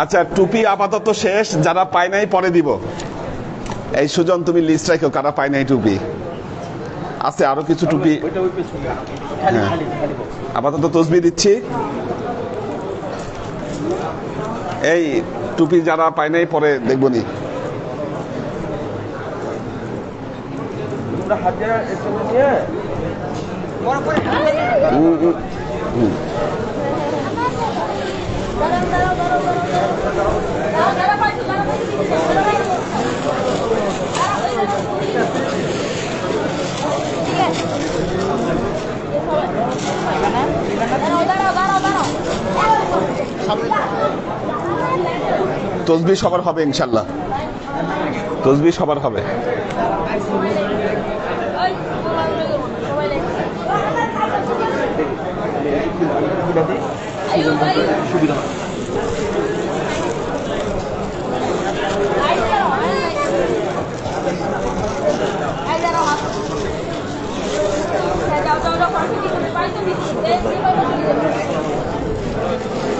আচ্ছা, টুপি আপাতত শেষ, যারা পায় নাই পরে দিব। এই সুজন, তুমি লিস্ট রাখো কারা পায় নাই টুপি। আছে আরো কিছু টুপি, ওইটা ওই পেছনে খালি হ্যাঁ। খালি খালি box। আপাতত তসবি দিচ্ছি। এই টুপি যারা পায় নাই পরে দেখবনি। তোমরা হাজার এর জন্য নিয়ে দাঁড়াও দাঁড়াও দাঁড়াও দাঁড়াও দাঁড়াও পাইছো দাঁড়াও তসবি সবার হবে ইনশাল্লাহ, তসবি সবার হবে। সুবিধা হয়।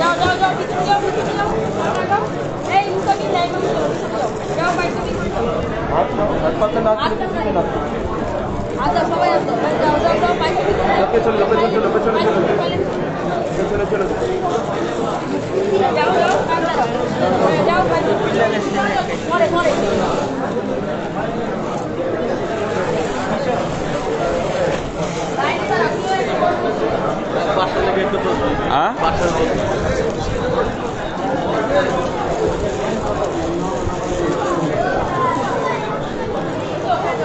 যাও যাও যাও ভিতরে যাও ভিতরে যাও এই মুখটা কি যাই যাও বাইরে হাত পাতে না দিলে কিছু না। আচ্ছা সবাই আসো যাও যাও যাও বাইরে লোকে চলে লোকে চলে লোকে চলে চলে চলে চলে যাও যাও যাও বাইরে পরে পরে পাশে লেগে একটু তো হ্যাঁ, পাশে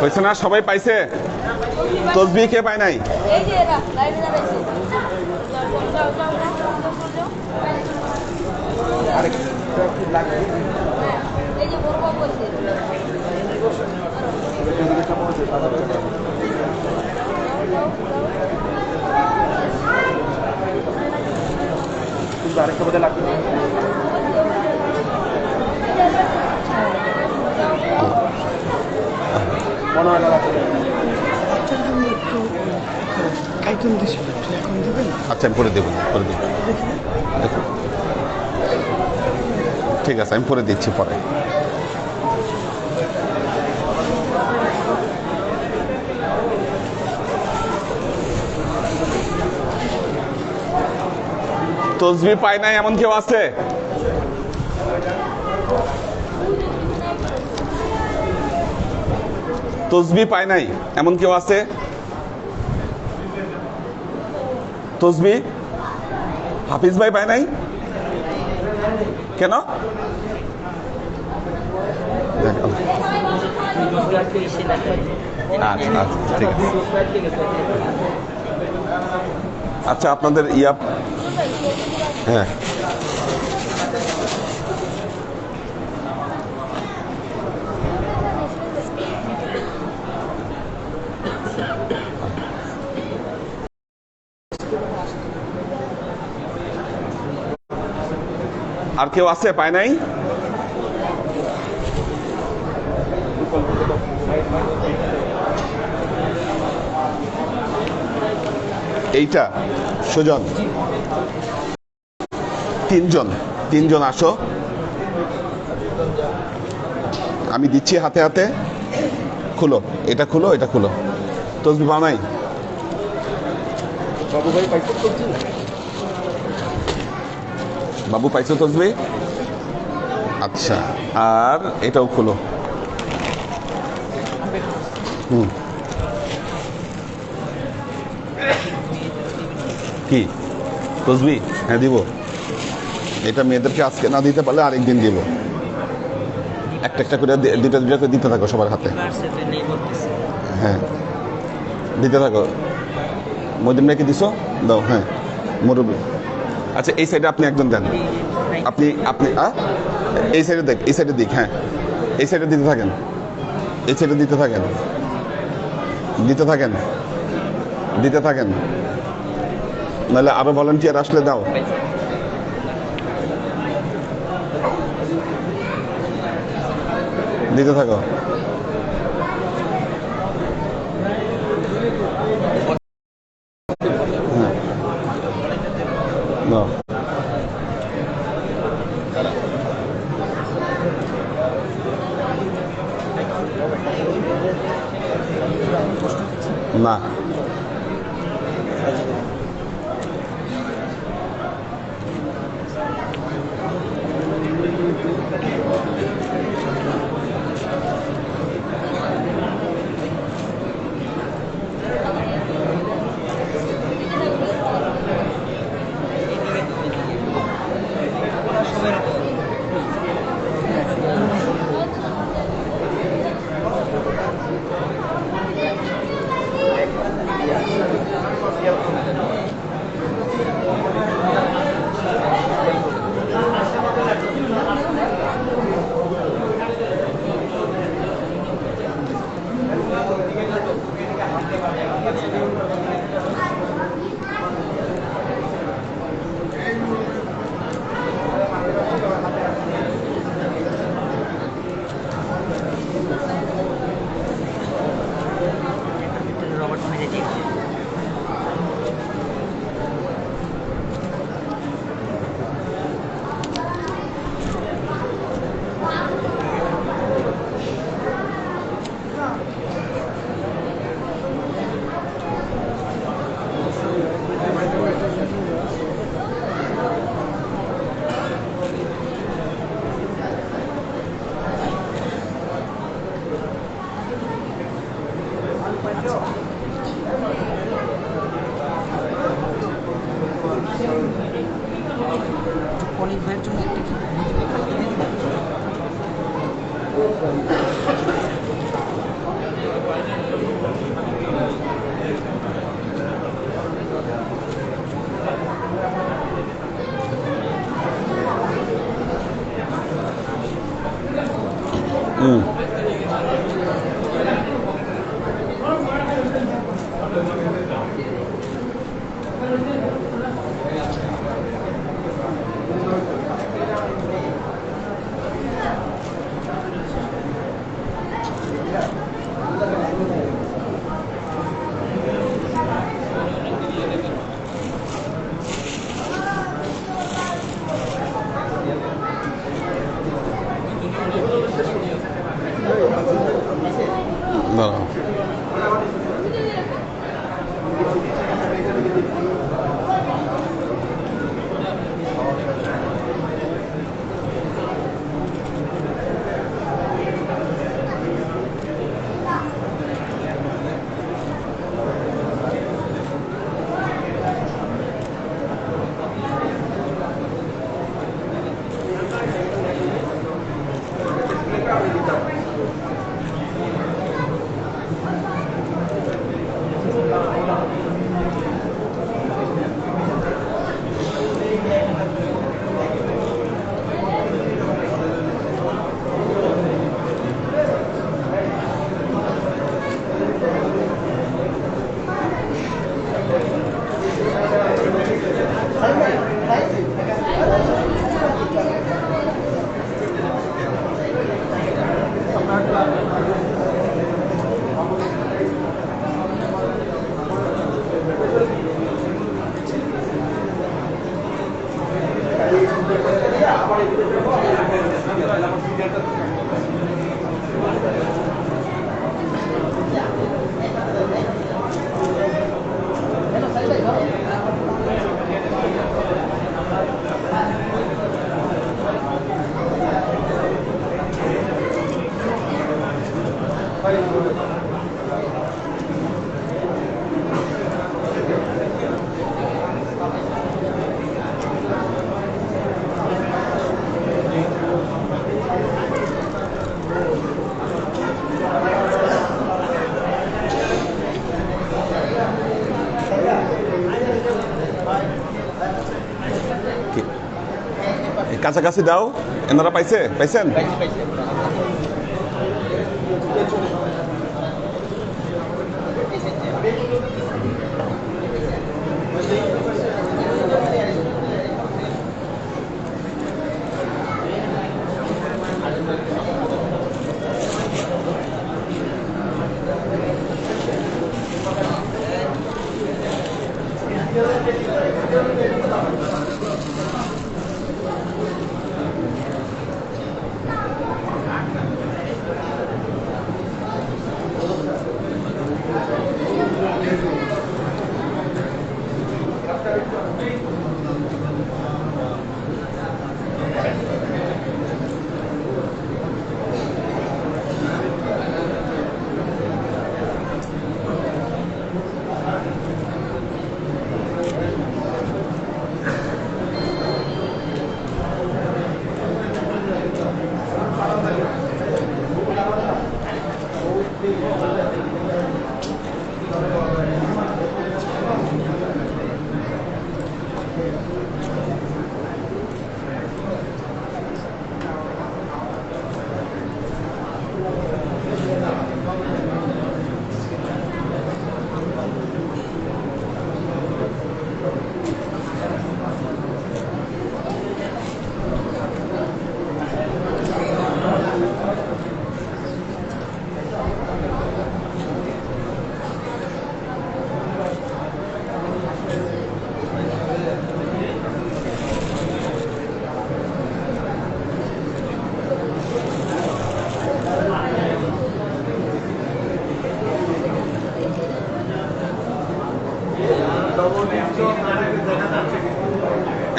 হয়েছে না? সবাই পাইছে? তসবি কে পায় নাই? এই যে এরা লাইনে দাঁড়াইছে যাও যাও যাও আরেকটা কি লাগবে? এই যে বড় বাবু আছে কিন্তু আরেকটা বোধহয় লাগবে। মনে হয় না লাগবে। আচ্ছা, আমি পরে দেবো, পরে দেবো। দেখুন, ঠিক আছে, আমি পরে দিচ্ছি পরে। তসবি পায় নাই এমন কেউ আছে? তসবি পায় নাই এমন কেউ আছে? তসবি হাফিজ ভাই পায় নাই কেন? দেখ, আচ্ছা আচ্ছা ঠিক আছে। আচ্ছা আপনাদের ইয়া হ্যাঁ আর কেউ আছে পায় নাই? এইটা সুজন তিনজন আসো, আমি দিচ্ছি হাতে হাতে। খুলো, এটা খুলো, এটা খুলো। তসবি পাও নাই? বাবু পাইছো তসবি? আচ্ছা, আর এটাও খুলো। কি তসবি? হ্যাঁ দিব। এটা মেয়েদেরকে আজকে না দিতে পারলে আরেকদিন দিব। একটা একটা করে দুটা দুটা করে দিতে থাকো সবার হাতে। হ্যাঁ দিতে থাকো। মদিন ভাইকে দিছো? দাও। হ্যাঁ মুরব্বী। আচ্ছা এই সাইডে আপনি একজন দেন। আপনি আপনি এই সাইডে দেখ, এই সাইডে দিক। হ্যাঁ এই সাইডে দিতে থাকেন, এই সাইডে দিতে থাকেন, দিতে থাকেন, দিতে থাকেন। নাহলে আরো ভলান্টিয়ার আসলে দাও। দিতে থাকো। হ্যাঁ দাও। না অনেক ভাইয়ের জন্য একটা কি কাছাকাছি দাও, এনারা পাইছেন?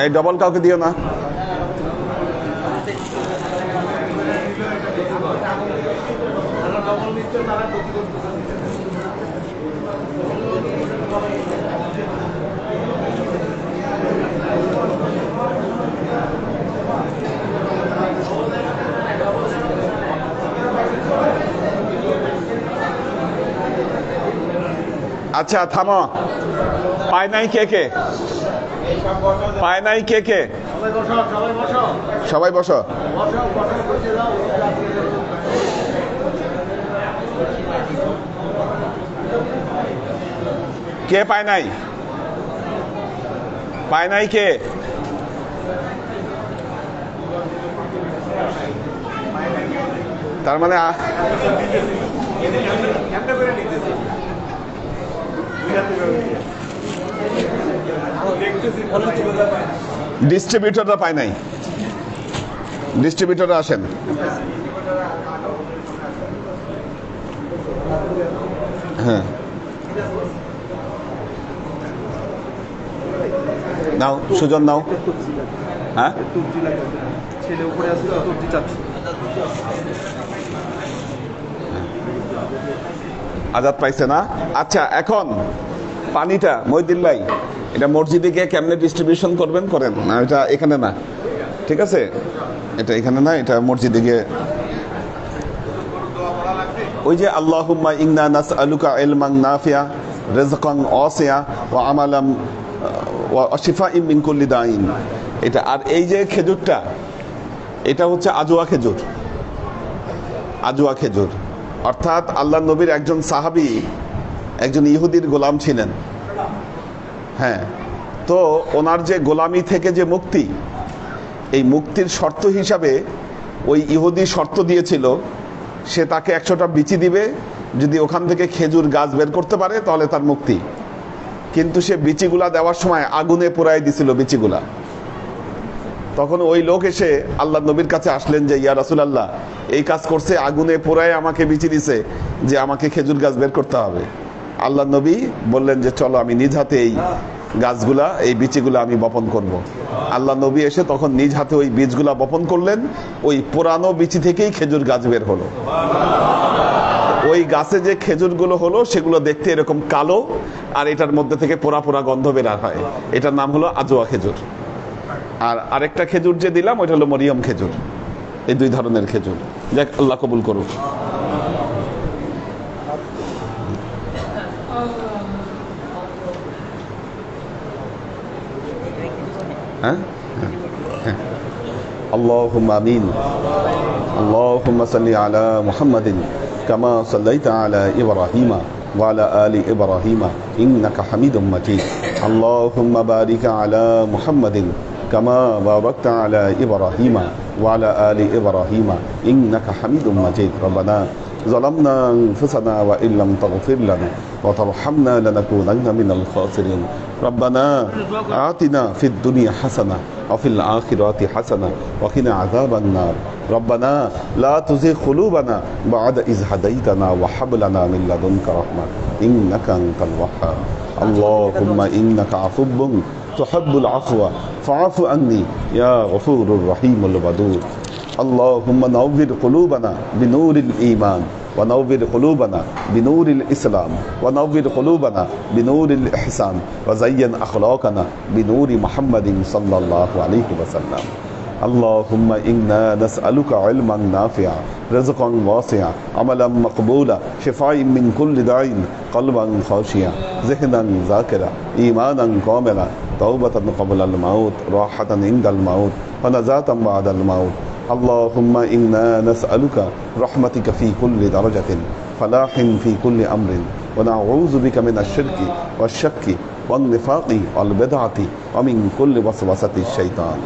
এই ডবল কাউকে দিও না। আচ্ছা থামো, পায় নাই কে কে? পায় নাই কে কে? সবাই বসো। কে পায় নাই? পায় নাই কে? তার মানে ডিস্ট্রিবিউটররা পায় নাই। ডিস্ট্রিবিউটররা আসেন। হ্যাঁ নাও, সুজন নাও। হ্যাঁ আজাদ পাইছে না? আচ্ছা এখন পানিটা মহিউদ্দিন ভাই এটা মসজিদে গিয়ে কেমনে ডিস্ট্রিবিউশন করবেন করেন না, এটা এখানে না, ঠিক আছে? এটা এখানে না, এটা মসজিদে গিয়ে ওই যে আল্লাহুম্মা ইন্না নাসআলুকা ইলমান নাফিয়া রিজকান ওয়াসিয়া ওয়া আমালাম ওয়া শিফাআন মিন কুল্লি দাইন, এটা। আর এই যে খেজুরটা, এটা হচ্ছে আজওয়া খেজুর। আজওয়া খেজুর অর্থাৎ আল্লাহ নবীর একজন সাহাবী একজন ইহুদির গোলাম ছিলেন। হ্যাঁ, তো ওনার যে গোলামি থেকে যে মুক্তি, এই মুক্তির শর্ত হিসাবে ওই ইহুদি শর্ত দিয়েছিল সে তাকে 100টা বিচি দিবে, যদি ওখান থেকে খেজুর গাছ বের করতে পারে তাহলে তার মুক্তি। কিন্তু সে বিচিগুলা দেওয়ার সময় আগুনে পোড়ায় দিছিল বিচিগুলা। তখন ওই লোক এসে আল্লাহ নবীর কাছে আসলেন যে ইয়া রাসূলুল্লাহ, এই কাজ করছে, আগুনে পোড়ায় আমাকে বিচি দিছে যে আমাকে খেজুর গাছ বের করতে হবে। আল্লাহ নবী বললেন যে চলো আমি নিজ হাতে এই গাছগুলা, এই বীজগুলা আমি বপন করব। আল্লাহ নবী এসে তখন নিজ হাতে ওই বীজগুলা বপন করলেন। ওই পুরানো বিচি থেকেই খেজুর গাছ বের হলো। ওই গাছে যে খেজুরগুলো হলো সেগুলো দেখতে এরকম কালো, আর এটার মধ্যে থেকে পোড়া পোড়া গন্ধ বের হয়। এটার নাম হলো আজওয়া খেজুর। আর আরেকটা খেজুর যে দিলাম ওইটা হলো মরিয়ম খেজুর। এই দুই ধরনের খেজুর। যাক, আল্লাহ কবুল করুক। اللهم آمين. اللهم صل على محمد كما صليت على إبراهيم وعلى آل إبراهيم إنك حميد مجيد. اللهم بارك على محمد كما باركت على إبراهيم وعلى آل إبراهيم إنك حميد مجيد. ربنا ظلمنا أنفسنا وإن لم تغفر لنا وترحمنا لنكونن من الخاسرين. ربنا آتنا في الدنيا حسنة وفي الآخرة حسنة وقنا عذاب النار. ربنا لا تزغ قلوبنا بعد إذ هديتنا وهب لنا من لدنك رحمة إنك أنت الوهاب. اللهم إنك عفو تحب العفو فاعف عني يا غفور الرحيم الودود. اللهم نور قلوبنا بنور الإيمان ونور قلوبنا بنور الإسلام ونور قلوبنا بنور الإحسان وزين أخلاقنا بنور محمد صلى الله عليه وسلم. اللهم إنا نسألك علما نافعا رزقا واسعا عملا مقبولا شفاء من كل داء قلبا خاشعا ذهنا ذاكرا إيمانا كاملا توبة قبل الموت راحة عند الموت ونجاة بعد الموت. اللهم إنا نسألك رحمتك في كل درجة فلاح في كل أمر ونعوذ بك من الشرك والشك والنفاق والبدعة ومن كل وسوسة الشيطان.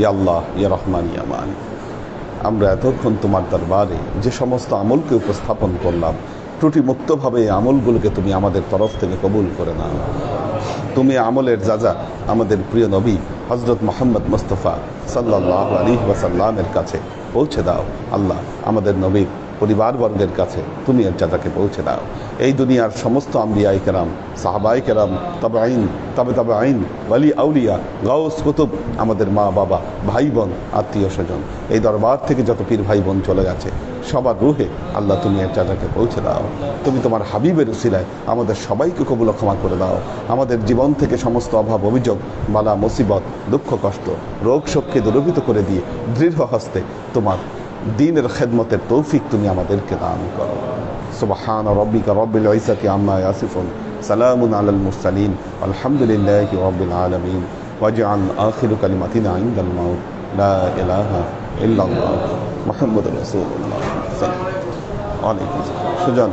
ইয়া আল্লাহ, ইয়া রহমান, ইয়া মালিক, আমরা এতক্ষণ তোমার দরবারে যে সমস্ত আমলকে উপস্থাপন করলাম, ত্রুটিমুক্তভাবে এই আমলগুলোকে তুমি আমাদের তরফ থেকে কবুল করে নাও। তুমি আমলের যা আমাদের প্রিয় নবী হযরত মুহাম্মদ মুস্তাফা সাল্লাল্লাহু আলাইহি ওয়াসাল্লামের কাছে পৌঁছে দাও। আল্লাহ, আমাদের নবীর পরিবারবর্গের কাছে তুমি এর জাজাকে পৌঁছে দাও। এই দুনিয়ার সমস্ত আম্বিয়ায়ে কেরাম, সাহাবায়ে কেরাম, তাবেঈন, তাবেঈন, ওয়ালি আউলিয়া, গাউস কুতুব, আমাদের মা বাবা, ভাই বোন, আত্মীয় স্বজন, এই দরবার থেকে যত পীর ভাই বোন চলে গেছে সবার রুহে আল্লাহ তুমি এর জাজাকে পৌঁছে দাও। তুমি তোমার হাবিবের উসিলায় আমাদের সবাইকে কবুল ক্ষমা করে দাও। আমাদের জীবন থেকে সমস্ত অভাব অভিযোগ, বালা মুসিবত, দুঃখ কষ্ট, রোগ শোককে দূরীভূত করে দিয়ে দৃঢ় হস্তে তোমার দ্বীনের খেদমতের তৌফিক তুমি আমাদেরকে দান করো। সুবহান রাব্বিকা রাব্বিল ইজ্জাতি আম্মা ইয়াসিফুন, সালামুন আলাল মুরসালিন, আলহামদুলিল্লাহি রাব্বিল আলামিন। ওয়াজআল আখিরু কালিমাতিনা ইনদাল মাউত লা ইলাহা ইল্লাল্লাহ মুহাম্মাদুর রাসূলুল্লাহ সাল্লাল্লাহু আলাইহি ওয়াসাল্লাম। সুজন